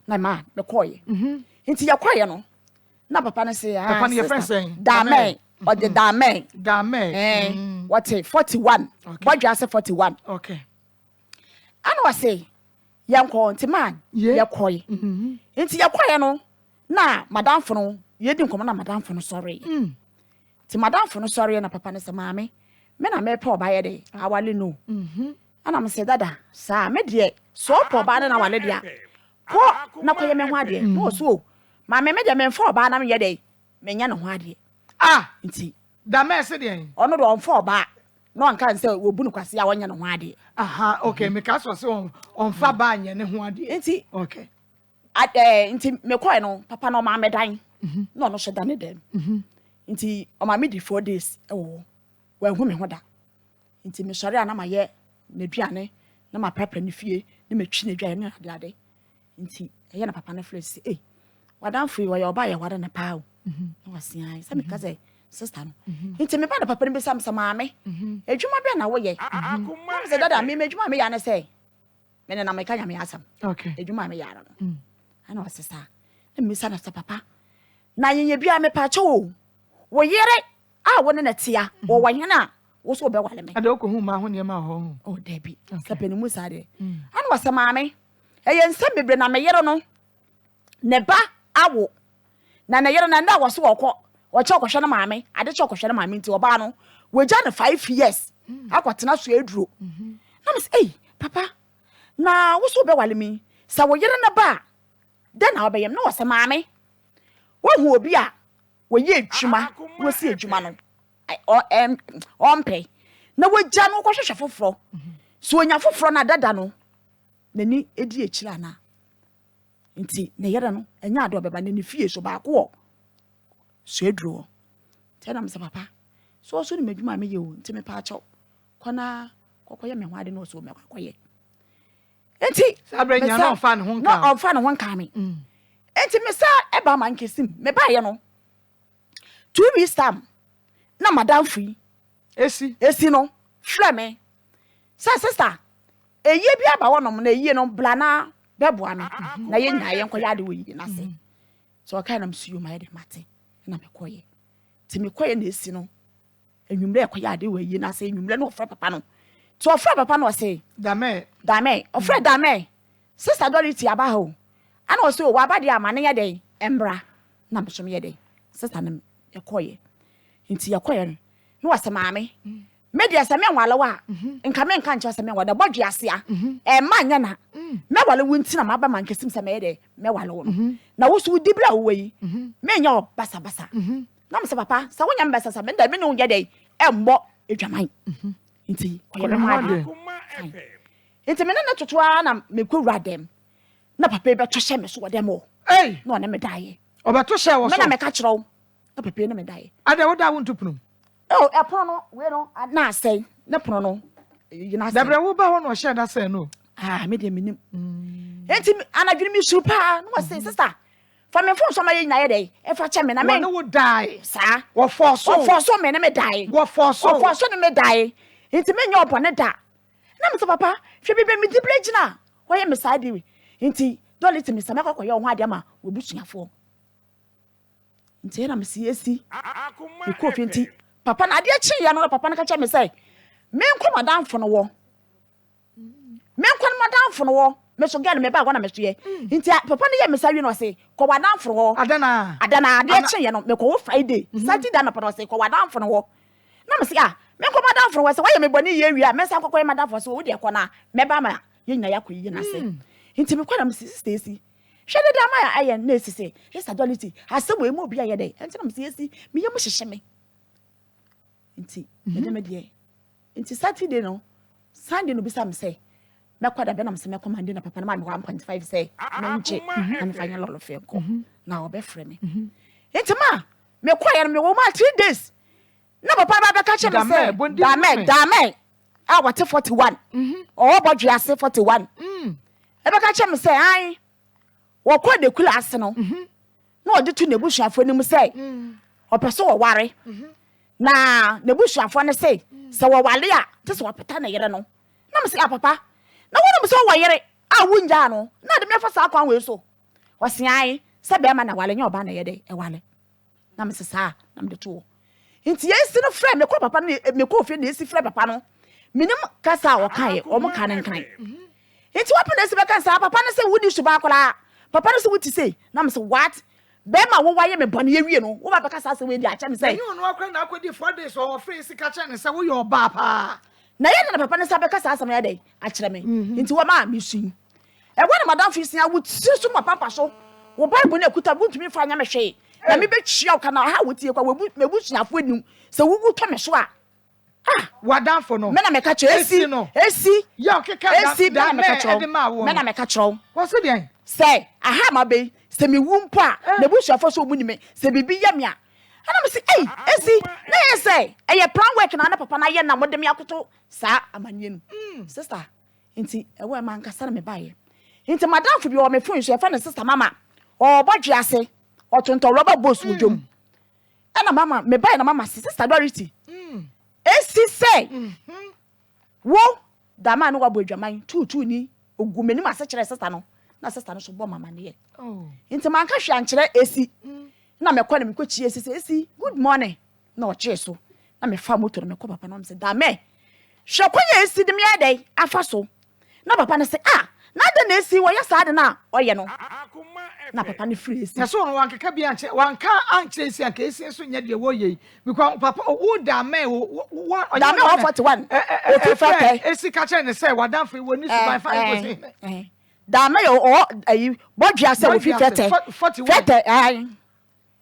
na ma me koye nti yakoye no na papa no say papa no your friend saying dame or the dame what 41 what you say 41 okay and was say yanko nti man yakoye nti yakoye no na madam fo no yedi nkomo na madam fo no sorry nti madam fo no sorry na papa no say maame me na me pa oba ye de awale no ana me say dada sa me de so pa oba na wale de ko na koye me ho ade no so maame me de me fa oba na me ye de me nya no ho ade nti da me se de ono do on fa oba no anka say obu no kwase a wonya no ho ade okay me ka so say on fa ba nya ne ho ade nti okay nti me koye no papa no ma me dan no no hye dan dem nti o ma me di 4 days wa hu me hoda nti me sori ana ma ye na duane na ma papa ne fie na ma twi na duane na ade nti eye na papa na flex wadan fui wa yo ba ye wada na pa o na wasia say me ka say sister no nti me ba na papa ne be sam maame adwuma be na wo ye Akoma say dada me adwuma me ya na say me na me ka nya me asam okay adwuma me ya no ana wasisa na me sa na sa papa na yenye bia me pa che wo yere wona na tia wo wanyana wo so be wale me ade okohu ma ho ne ma ho debi sapeni musa de ana wasa maame eye nsem bebre na me yere no ne ba awo na yere na nda wo so wo che okohwe na maame ade che okohwe na maame nti oba no wagya ne 5 years akwatena so eduro na me say papa na wo so be wale me sa wo yere na ba den na obeyem na wasa maame wo hu obi a wo ye adwuma wo si adwuma no ompe na wagya no ko hwehwe foforo so onya foforo na dada no nani edi ekira na nti na yere no enya ade obeba na ne fie so ba ko so eduro tena mse papa so ni madwuma me ye o nti me pa acho kona kokoye me ho ade no so me kokoye nti sabre nya no fa ne ho nka no fa ne ho nka me nti me sa eba man kesim me ba ye no 2 weeks time na madam free esi no hwɛ me sa sister eye bia ba wonom na eye no blana beboa me na ye nya ye nkoya de wo yi na se so ka na msuo ma ye de mate na me koye ti me koye na esi no enwumre ekoya de wo yi na se enwumre no ofra papa no so ofra papa no se dame ofra dame sister Dorothy aba ho ana o se o wa ba de amane ye de embra na me so me ye de sister na ekoye nti yakoye no wasa maame media se me nwale wa nka me nka nche se me wada bodwe asea ma nya na me wale wunti na maba man kesim se me de me wale wo na wo su di bra wo yi me nya basa na me se papa sa wonya mbasa sa me da me no nya de embo edwaman nti koye ma nti me na totoa na me kwura dem na papa be to hye me so dem o no na me dae obeto hye wo so me na me ka kyerɛw na papa na me dae ade wo da wo ntupunu epono no we no na say na pono no yina say dabre wo ba ho no hye da say no me de minim enti anadwene mi supa no say sister for me phone so ma yina ye dey e fa che me na me no wo die sa wo force me na me die wo force na me die enti me nya opo ne da na me so papa hwe bebe mi di brejina wo ye me side we enti Dorothy me sama kwakoye ho ade ma wo busuafo enti na me si esi ko finti papa na ade chi ya no papa na ka cha me say me nko madam fo no wo me so girl me ba go na me so ye nti papa ne ye me sa wi no say ko wadan foro ho adana de che ye no me ko Friday Saturday na papa say ko wadan foro ho na me say me ko madam foro ho say why me boni ye wi a me sa kokko madam foro so wo de ko na me ba ma ye nya ya ko yi na say nti me kwa na me Stacy hwede da ma ya aye na esise hesa duality asem we mu obi aye dey nti na me say esi me ye mu hyehye me nti me de nti Saturday no Sunday no bisa me say me kwada be na me say me command na papa na ma me 1.5 say me nche na me fanya lolo fe ko na obe frɛ me nti ma me kwaya no me wo ma 3 days na papa ba be ka che me say dame a what 41 o bodwe ase 41 e be ka che me say ai wo kwa de kula ase no na odi tu nebusuafo ni mu say opeso wo ware na nebusuafo ne say se wo wale a te se wo peta na yere no na me say papa na wonu me say wo yere a wunja no na de me fa sa akwan we so wo se ai se be ma na wale nya oba na yede e wale na me say sa na me de to nti yesi no frɛ me ko papa no me ko ofie na yesi frɛ papa no minim kasa wo kan o mo kan nkan nti wapo na esi be kan sa papa no say wudi suba akola papa no say wuti say na me say what be ma wo waye me bone ye wie no wo ba kasa say we di acha me say you no akwa na akodi 4 days o free sika cha ne say wo your ba pa na ye na papa no say be kasa asam ya dey akere me nti wo ma me sun e wo na madam fi sin a wuti so papa so wo bible na kuta wuntumi fa nya me hwe na me be chia o kana ha wuti kwa me busuafo enum say wo to me so a wadan for no me na me ka cho esi ya okeka esi me na me ka cho me na me ka cho wo se bien say aha ma be se me wu mpo a na busuafo so mu ni me se bibi ye me a ana me say esi na ye say e plan work na papa na ye na mo de me akoto sa amanye nu sister nti e wo ma nka sare me baye nti madam fo bi o me phone so e fa na sister mama o bodwe ase o tonto rubber boss wudwom ana mama me baye na mama sister Dorothy esi say wo da ma no wa bodwaman tutu ni ogumeni ma se kire sister no na sister no so bo mama ne ye nti man ka hwe ankire esi na me kwa na me kwachi esi good morning na o che so na me fa motor me kwa papa na me se da me hwe kwanya esi de me adai afa so na papa ne se na da na esi wo ya sa de na o ye no na papa ne free esi na so no wankeka bi anche wanka anche esi anka esi so nya de wo ye because papa wo da me wo da me 41 o ti fa esi ka che ne say wadan free wo ni su by 5 go da me o ayi bodwe ase wo fi fete 41 ai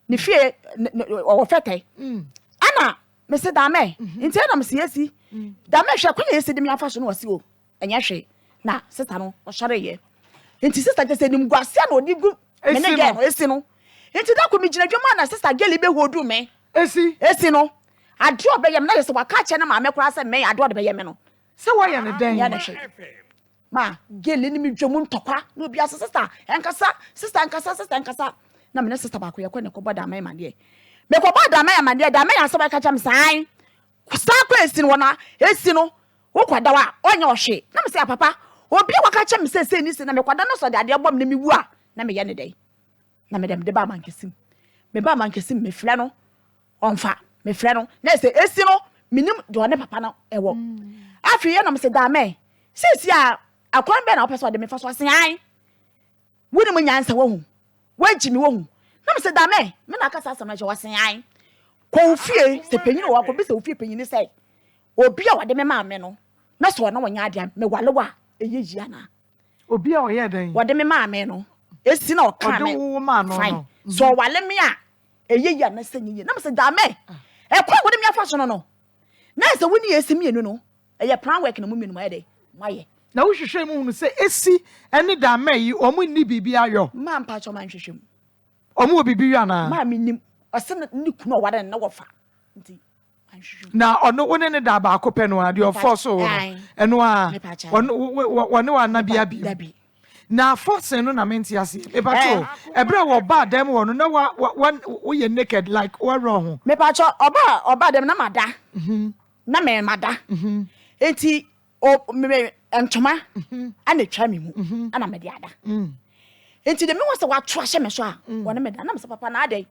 ni fie o fete ana me se da me nti na me se esi da me hwe kwanya esi de me afa so no wasi o enya hwe na sister no o share ye nti sister je se nim guase na odi gu me ne ge no esi no nti da ko mi gina dwoma na sister geli be hodu me esi no ade obeyem na se waka che na ma me kura se me ade obeyem no se wo ye ne den ya na hwe ma geli ni mi dwomu ntokwa na obi ase sister enkasa na me ne sister ba ko ye ko ne ko boda mai ma de me ko boda mai ma de da mai ase ba ka cha me sai kusa ko esi no na esi no wo kwada wa onya ohwe na me se papa obi waka cha me se ni se na me kwada no so de ade bom na me wu a na me ye ne dai na me dem de ba mankesim me ba mankesim me frɛ no onfa me frɛ no na se esi no minim de one papa no ewo afi ye na me se da me sisi a akwan be na wo pese de me fa so asen ai woni mu nyansa wo hu wagimi wo hu na me se da me na aka sa asama je wo asen ai ko fie se panyin wo akọ be se ofie panyin sai obi a wade me ma me no na so na wonya ade me walewa eyeyi ana obi a oye den wade me ma me no esi na o ka me fine so wale me a eyeyi ana sanyi na me se da me e kwa wode me afa so no na se woni esi me enu no eye plan work na mu menu ma ye dey maye na wo hwehwe mu no se esi ene da me yi omu ni bibi ayo ma mpa cho man hwehwe mu omu obibi yu ana ma menim ose ni kunu o wade na wo fa nti na ono woni ne da ba akopɛ no ade of force wo eno a woni wa na bia bi na force no na menti ase e ba cho ebre wo ba dem wo no na wo ye naked like wo wrong me pa cho oba dem na mada na me mada enti o me entoma ana twa me mu ana me de ada enti de me wo se wa to ahye me so a woni me da na me se papa na adai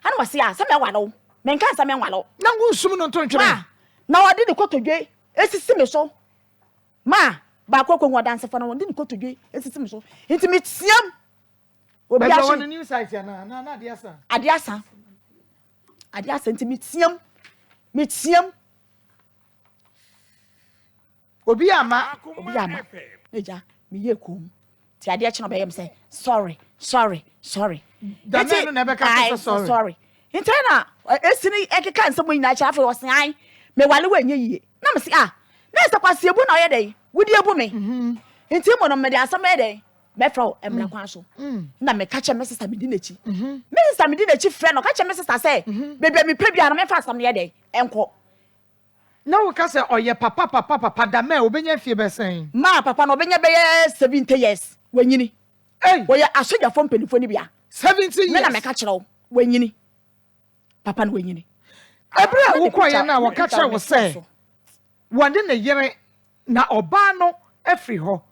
ana wo se a se me walo me nka sa me walo na ngu sum no to ntwere na wadi de kotodwe esisi me so ma ba ko wa dance for no ndi ni kotodwe esitim so nti metiam obi a ahye on new site na ade asa nti metiam obi ama eja me ye kom ti ade achi no be yem say sorry da me no na be ka sorry nti na esini ekeka nsem nyina cha afa wosen ai me wale wanye yie na me say na esa kwase ebu na oyede wudi ebu me nti mo no me de asam ede me fro emla kwa so na me ka che me sister me di nachi me sister me di nachi friend no ka che me sister say bebe me pebia na me fa asam yede enko na wo ka say oye papa da me obenya fie be sen ma papa no obenya be 70 years wanyini oye asoja fo mpelifo ni bia 70 years me na me ka kire wo wanyini papa no wanyini ebra wo koye na wo ka kire wo say wande na yere na oba no afri ho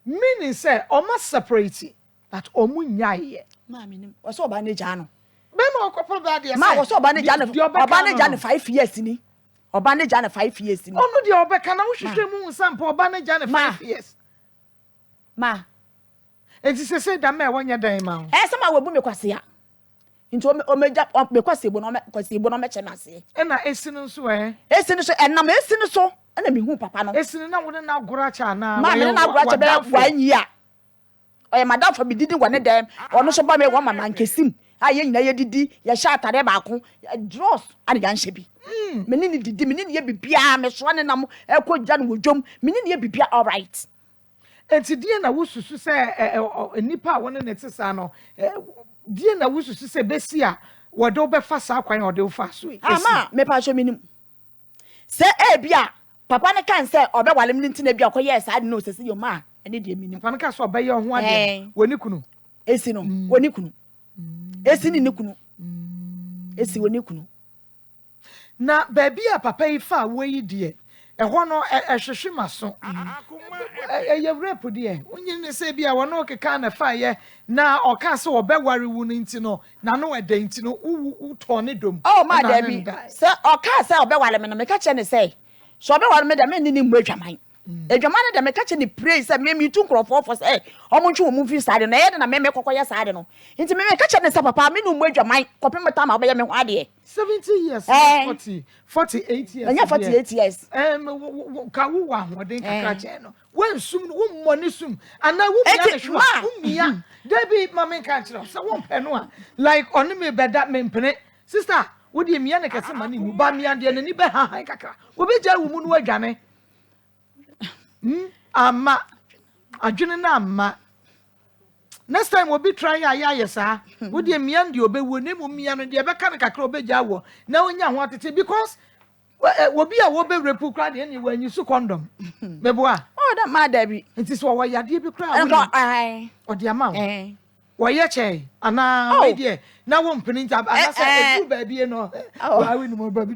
meaning say o ma separate but o mu nyaye ma me nim o so oba na ja no be ma okopo ba de ma o so oba na ja no oba na ja no 5 years ni oba na ja no 5 years ni onu de obeka na wo hwehwe mu sample oba na ja no 5 years ma enti se da me wonya dan ma sama wabu me kwase ya nti o meja me kwase bo no me kwase bo no me che na ase na esinu nso esinu so enam esinu so na me hu papa no esinu na wo na agora cha na ma me na agora cha be wanyi a oye madam for bididi wone dem ono so ba me wo mama nkesim aye nyina ye didi ye sha atare ba ko dross ane ya nhye bi me ni didi me ni ye bibia me so ne nam ekogya no wodwom me ni ye bibia all right enti die na wususu se nipa wona ne tesa no die na wususu se besi a wodo be fa sa kwan wodo fa so ama me pa so minim se bia papa ne kan se obe wale mi ntina bia koye sa ade no sese yo ma ene de minim papa ne ka so obe ye ho ade woni kunu esi no woni kunu esi ni kunu esi woni kunu na ba bia papa yi fa wo yi de ehwo no ehwehwe maso ye rape de onye ne se bia wono keka na fa ye na oka se obeware wu no nti no na no eda nti no wu to ne dom oh ma da bi se oka se obeware me no me ka che ne se so obeware me da me ni mu adwaman adwaman da me ka che ne pray se me tu nkrofo for se omo ntwe mo fi sade na ye na me kokoye sade no nti me ka che ne se papa me no mu adwaman kopem meta ma obeye me ho ade 70 years 48 years anya 48 years ka wo wa hoden kakra che no wen sum no wo money sum ana wo mia ne hwa wo mia Debbie mama kan kire so wo pe no a like on me beda me mpene sister wo de mia ne kase mani mu ba mia de ni be ha kakra wo be ja wo mu no adwane ama adwene na ama next time we'll be trying ayayesa wo de mia ndi obewo ne mu mia no de be ka ne kakra obeja wo na onya ho atete because wo bi a wo be repu kra de ni wanyi su condom meboa oh that ma Debbie nti so wo yade bi kra wo de ama wo ye che ana we de na wo mpini nta ana say edu ba bi no wa we no mo ba bi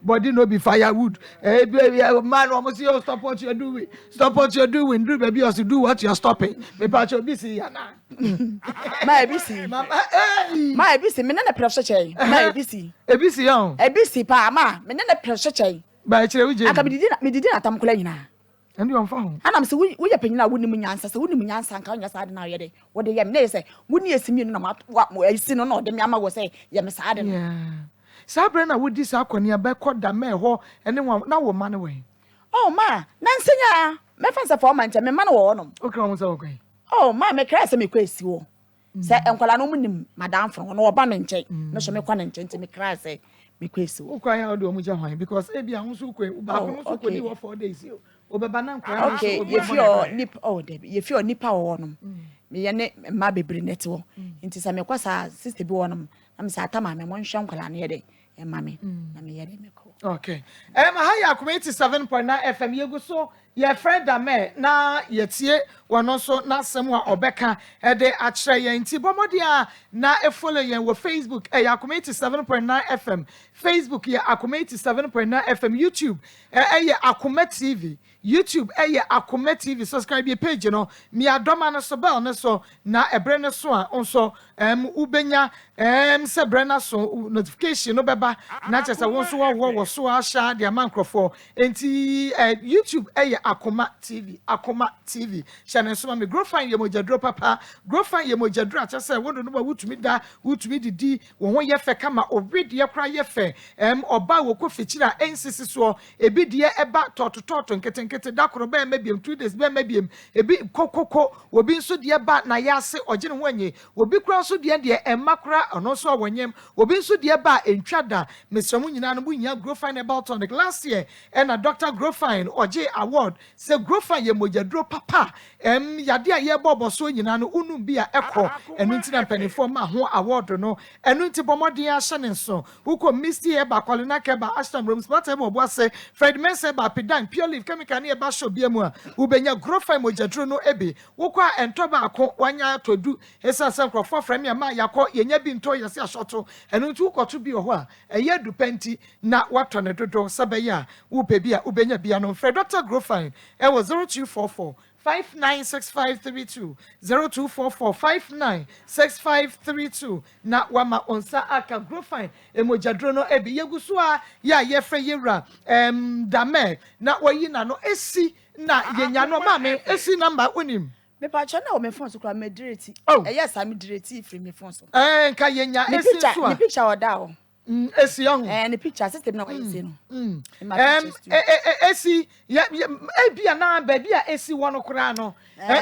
body no be firewood baby man almost you stop what you doing do baby you do what you are stopping me pa cho bi si ana ma bi si me na pressure che ma bi si yon e si pa ma me na pressure che ba kire uje aka me didi na tam kola nyina and you on phone anam se wo ye panyina wo ni munyansa se wo ni munyansa nka nya saade na ye de wo de ye me ne se wo ni esimi no na ma esi no na de me ama wo se ye me saade no sabre na wo di sa akoni aba koda me ho ene na wo ma ne we oh ma na nsenya me fa se for man me ma na wo no okay wo se okay oh ma me kra se me kwa esi wo se enkwala no mu nim madam fro no oba me nche me so me kwa ne nche me kra se me kwa esi wo kwa ya do mu ja hwan because e bia ho so kwa ba ko so ko di wo 4 days yo obeba na nkwa okay ye fio nip oh Debbie ye fio nipa wo no me ye ne ma bebre net wo nti sa me kwa sa sister bi wo no na me sa atama me mo nhwa nkwala no ye de e ma me na me ye de me ko okay ma ha ya 87.9 FM yegu so ye friend me na ye tie wono so na asem a obeka e de akire ye nti bomodi a na e follow ye wo Facebook ya 87.9 FM Facebook ya 87.9 FM YouTube ye Akoma TV YouTube ye Akoma TV subscribe ye page no mi adoma no so bell no so na ebre no so a onso ubenya se bre na so notification no beba na chese won so wo so a sha de amancrofo enti YouTube ye Akoma TV channel so me grow fine ye mojadro papa grow fine ye mojadro acha say wono no wutumi da wutumi didi wo ho ye fe kama obidi ye kra ye fe oba wo ko fechira ensisi so ebi de eba totototo nketenkete da koro ba mabiem 2 days ba mabiem ebi kokoko obi nso de ba na ya ase ogene ho anye obi kra nso de emakra ono so awonyem obi nso de ba entwada mesramu nyina no bu nya grow fine about on the last year and a Dr. Grofine oje award say Grofine ye mojadro papa yade a ye bobo so nyina no unum bia ekọ enu nti na penifo ma ho award no enu nti bomodin a hye ne so uko Misty e ba kwalina ke ba Ashton Rooms but e bo say Fred Mense ba pedan pure leaf chemical ne e ba show bia mu a ubenya Grofine mojadro no ebe ukwa entoba akọ wanya todu esa sem crofo frame ya ma yakọ yenya bi nto yesi ashoto enu nti ukoto bi ho a eye du penti na wato ne dodo sabeya ubebia ubenya bia no Fred Dr. Grofine e was 0244 596532 0244 596532 na wama onsa aka Grofine emojadro no ebi yeguso a ya yefre yewra dame na wayi na no esi na yenya no mame esi number onim me pa cha na o me phone so kra me direti yes am direti free me phone so nka yenya esi so a ni picture oda o esi young the picture system na why say no esi ebia na baby a esi wono kra no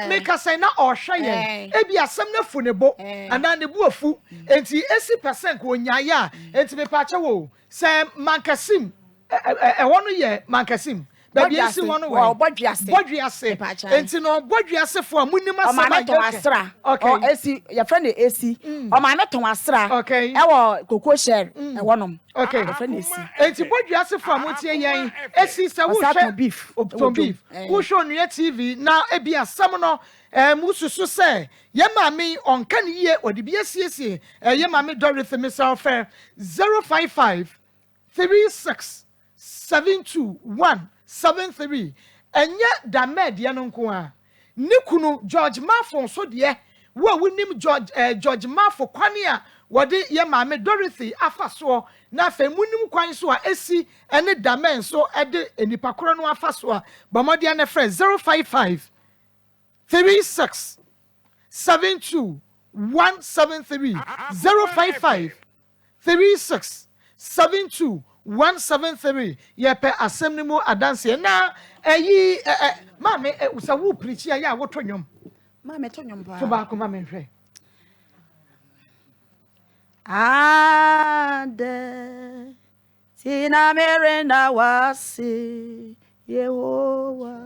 make us say na ohwe yen ebia asem na fu ne bo ana ne bu afu enti esi percent ko nyaye a enti me pa cha wo say mankasim wono ye mankasim baby esi wono we bodwiase enti no bodwiase fo amunim asaba asra okay esi your friend esi o ma me ton asra okay e wo koko share e wonom okay your friend esi enti bodwiase fo amutie yen esi se wo hwe beef wo show no TV na ebi asam no mususu se ye mami onka ne ye odi bi asiesie ye mami Dorothy myself 055 36 72173 enye damed ye no nko a nikunu George Mafon so de wo wunim George Mafo kwane a wode ye maame Dorothy afaso na fa munim kwan so a esi ene damen so ede enipa koro no afaso a bamode na friend 055 36 72 173 055 36 72 173 yepe asem ni mu adanse na eyi mame usa wo preach ya wo tonyom mame tonyom ba so ba ko mame hwe ade tina merenda wasi Yehowa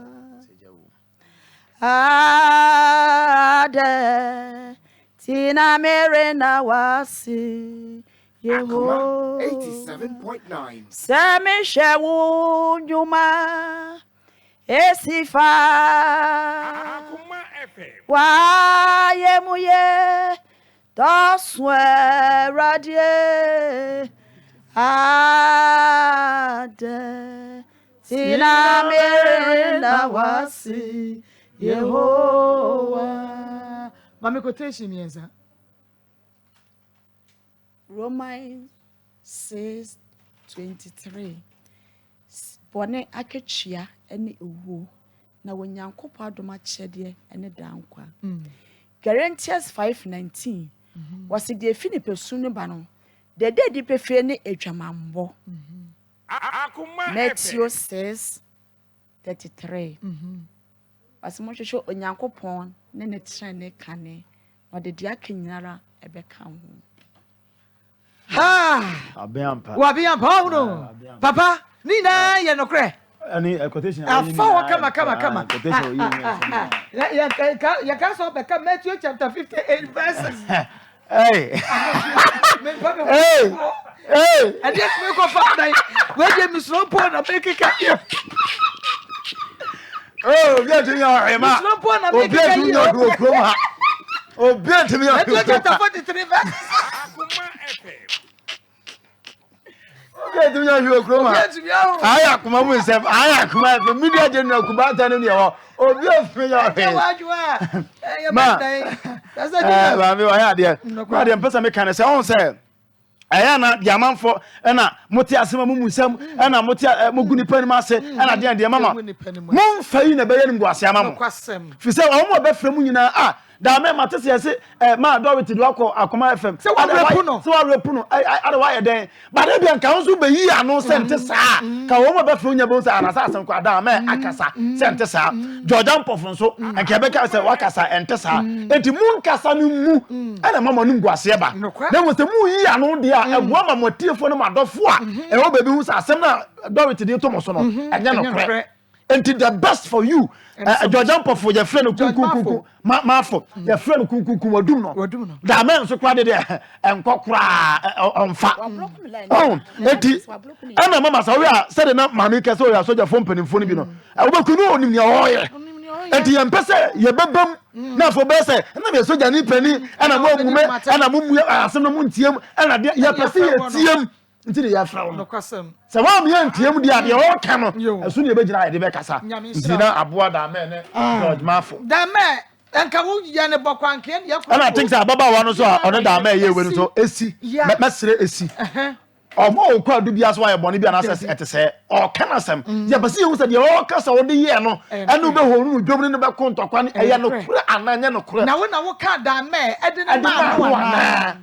ade tina merenda wasi Yehowa 87.9 Semi shewu nyuma esifa Akoma FM wa yemuye toswe radie ade tina merenda wasi Yehowa mame quotation mienza Romans 6:23 Bone akechia ene ewu na wonyankopɔ adom akyɛde ene dankwa Galatians 5:19 wasi de fi ne pesu ne ba no de di pefie ne etwamambɔ Akoma Matthew 6:33 wasi mo hwehwɛ onyankopɔn ne tren ne kane na de dia kenyara ebeka ho abiampa no papa ni na ye no kre ani quotation afa kama ya ka so be ka Matthew chapter 58 verses hey and yet me go fa dai we je misro po na be kika bi atumi ahema misro po na be obi kika atumi odo kroma obi atumi Matthew chapter 43 verses Akoma FM obi atumi ahwe kroma aya kuma mu nsem aya kuma media general kubata ne ho obi atumi ahwe ma me wa ya de mpesa me kan se on se ayana diamanfo na mote asema mumusam na mote moguni panim ase na de mama momfa yi na be yanim guase amamo fi se wo mo be frɛ mu nyina da me mate se se ma do wit do Akoma FM se wa repu no ade wa ye den ba de bia nka so be yi ano sente saa ka wo mo be frɛ nya bo sa na sa asem kwa da me akasa sente saa Jordan pofo so nka be ka se wakasa ente saa enti mu nkasa no mu ana mama nim guase ba na mo se mu yi ano de egwa ma motiefo no madofo e wo be bi hu sa asem na do wit de to mo so no enya no kre enti the best for you Jordan pofo your friend kunkunkunku mafo your friend kunkunkunku wadum no da men so kwa de enkokora onfa enti ana mama sa we a se de na mama ke so we soja fo mpanimfo no bi no wo be kunu onim ne oye enti ye mpese ye bebam na fo be se na me soja ni pani ana mo mume ana mumu asem no muntiem ana ye pese ye tiem nti de ya fra wo se wa me ntiem de ade o ka no asu ne be gina ye de be kasa nti na aboa da me ne George Mafo da me enka wo ya ne bokwanke ne yakọ ana think say ababa wa no so ono da me ye we no so esi mesere esi omo okọ adu bia so wa ye boni bia na se etese o kana sem ye bese hu se de o kasa wo de ye no enu be ho nu dwom ne be ko ntokwa ne eye no kure ananya no kure na wo ka da me ede ne ma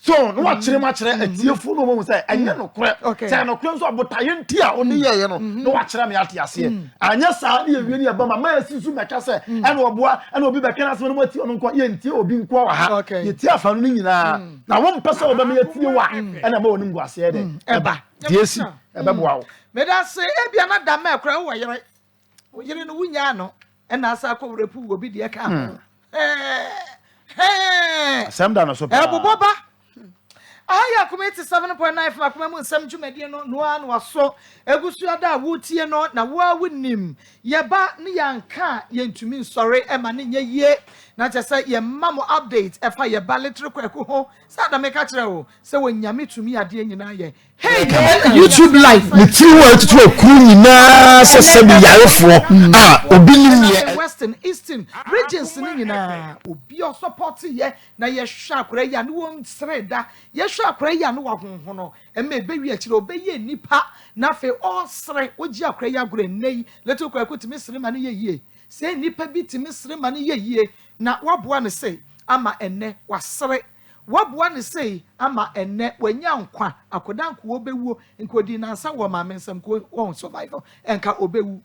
so no wa kire ma kire atiefo no mo say anya no kure say no kure so abotaye ntia oni ye no no wa kire me ate ase anya sa ne ye wi ne ba ma asisu meka say ene oboa ene obi be kana so no mati ono nko ye ntie obi nko wa ha ye tie afa no nyina na wo mpese oba me tie wa ene ma onim guase de eba diesi ebe boa wo me da say ebia na da me kure wo yere no wunya no ena asa ko repu obi de ka asem da no so boba Akoma 87.9 from Akoma mu nsam dwumade no noa no waso egusu ada wutie no na wo awunim ye ba ne yanka ye ntumi nsore ema ne nye yie na chese ye mamo update efa ye ba little kwaku ho sa da me ka kire wo se wonyame tumi ade nyina ye hey YouTube live ne ti wo tutu oku nyina se se bi yarefo obi nim ye Western Eastern regions ni nyina obi o support ye na ye hwa akora ya ne won sreda ye hwa akora ya ne wa honho no ema ebewi akire obeye nipa na fe o sre oji akora ya gure nei little kwaku timi sre ma ne ye yie se nipa bi timi sre ma ne ye yie na waboa ne sei ama enne wasre waboa ne sei ama enne wanya nkwa akodanko obewuo nkodi nansa wo ma mensam ko won survival enka obewu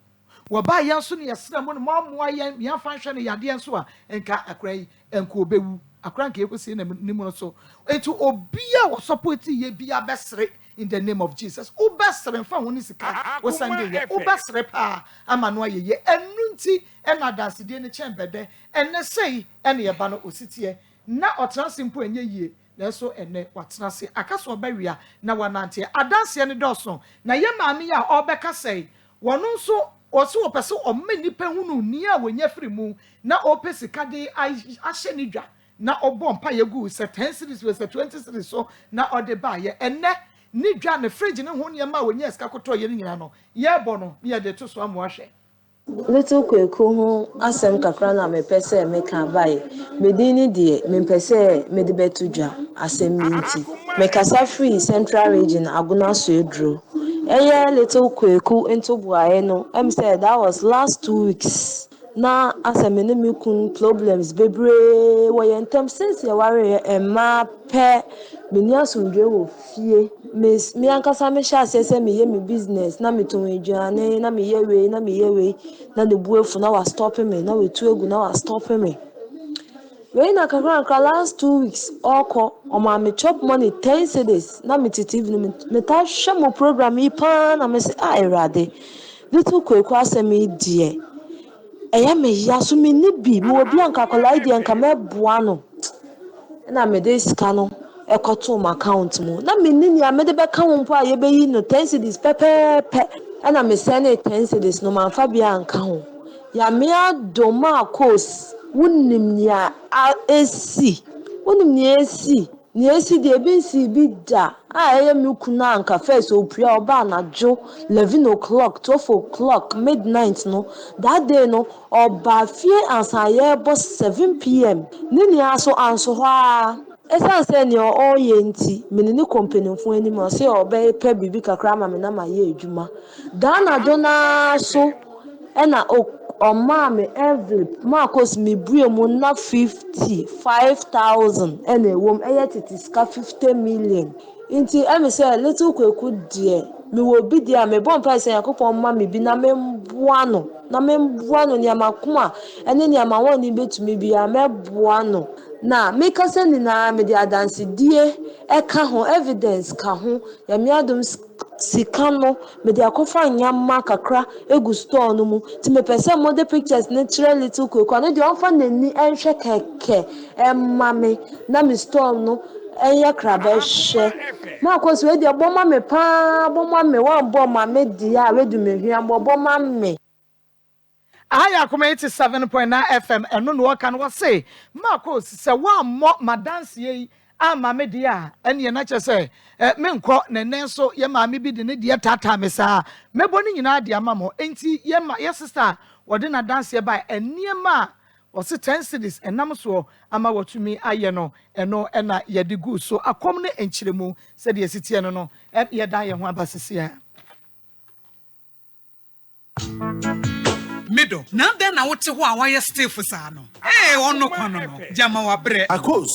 wo ba yan so ne yesra mo no moa yan yan fa hwe ne yade enso a enka akrai enka obewu akranka ekosi na nimu no so etu obia wo support ye bia besre in the name of Jesus ubesre fa woni sika wo sande ye ubesre pa ama no ayeye enunti ena daside ne chembede enne sei ene ye ba no ositie na otranse mpo enye yie na so enne watranse akaso obawia na wanante adanse ne doso na ye maami ya obeka sei wono nso osi wo pese o manipa hunu ni a wonya firi mu na opesi kade ahye ni dwa na obom pa yegu se 10 series we se 20 series so na ode ba ye enne ni dwa ne fridge ne ho ne ma wonya sika koto ye nyina no ye bo no ye de to so amu ahwe little kweku ho asem kakra na me pese me ka bai medini de me pese me de betu dwa asem minti me kasa free central region aguna so edro eye little kweku into buaye no em said that was last 2 weeks na asem ne me kun problems bebre wo ye ntem since ye ware emma pe meni asundwe wo fie me ankasa me sha se me ye me business na me ton aduane na me ye we na the buefu na was stopping me na we tu egu na was stopping me we na kakra last 2 weeks oko o ma me chop money 10 cedis na me titi evening me ta hwe mo program yi pa na me say irade little kweku asemi die eya me ya so me ni bi me obi anka kola idea anka me boa no na me dey sika no ekoto my account mu na me ni ya me de be ka won po a ye be yi no 10 cedis pepepe ana me send 10 cedis no man fa bia anka ho ya me ado Maa Akos wunim ni a esi ni esi de be si bi da a ye me kuna anka first opria oba na jo 11 o'clock 12 o'clock midnight no that day no oba fie ansa ye bo 7 p.m. ni aso anso ha ɛsan sɛ nea ɔyɛ nti mene ne kɔmpanimfo anim ɔsɛ ɔbɛpɛ biribi kakra ma me na mayɛ adwuma daa nadwo naa so ɛna ɔmaa me envelope Maa Akos mebue mu na 55,000 ɛna ɛwɔ mu ɛyɛ tete sika 50 million nti ɛme sɛ little kwaku deɛ mewɔ bi deɛ a mebɔ mpae sɛ Nyankopɔn ma me bi na memboa no nneɛma ko a ɛne nneɛma wɔn ne bɛtumi bi a mɛboa no na meka sɛ nyinaa mede adansedie ɛka ho evidence ka ho Nyame adom sika no mede akɔfa nyama kakra egu store no mu nti mepɛ sɛ mode pictures ne kyerɛ little kwaku ano deɛ ɔmfa n'ani ɛnhwɛ kɛkɛ ɛma me na me store no ɛyɛ krabɛhwɛ Maa Akos wei deɛ bɔma me paa bɔma me wɔmbɔ ma me deɛ a wedu me hwea bɔma me Aya Akoma 87.9 FM eno no waka no wase Maa Akos se wa mmɔ madanse yi ama me de a ene na che se me nkɔ nene so ye ma me bi de ne de tata me saa mebo ne nyina de ama mo enti ye ma ye sister wode na dance ba eniema wose 10 cities enam so ama watumi aye no eno na ye de gu so akom ne enkyiremu se de sitie no no ye dan ye ho abasese a Middle. Now then I would say why still for Sano. Eh, ono kono no. Jama wa bre. Akos.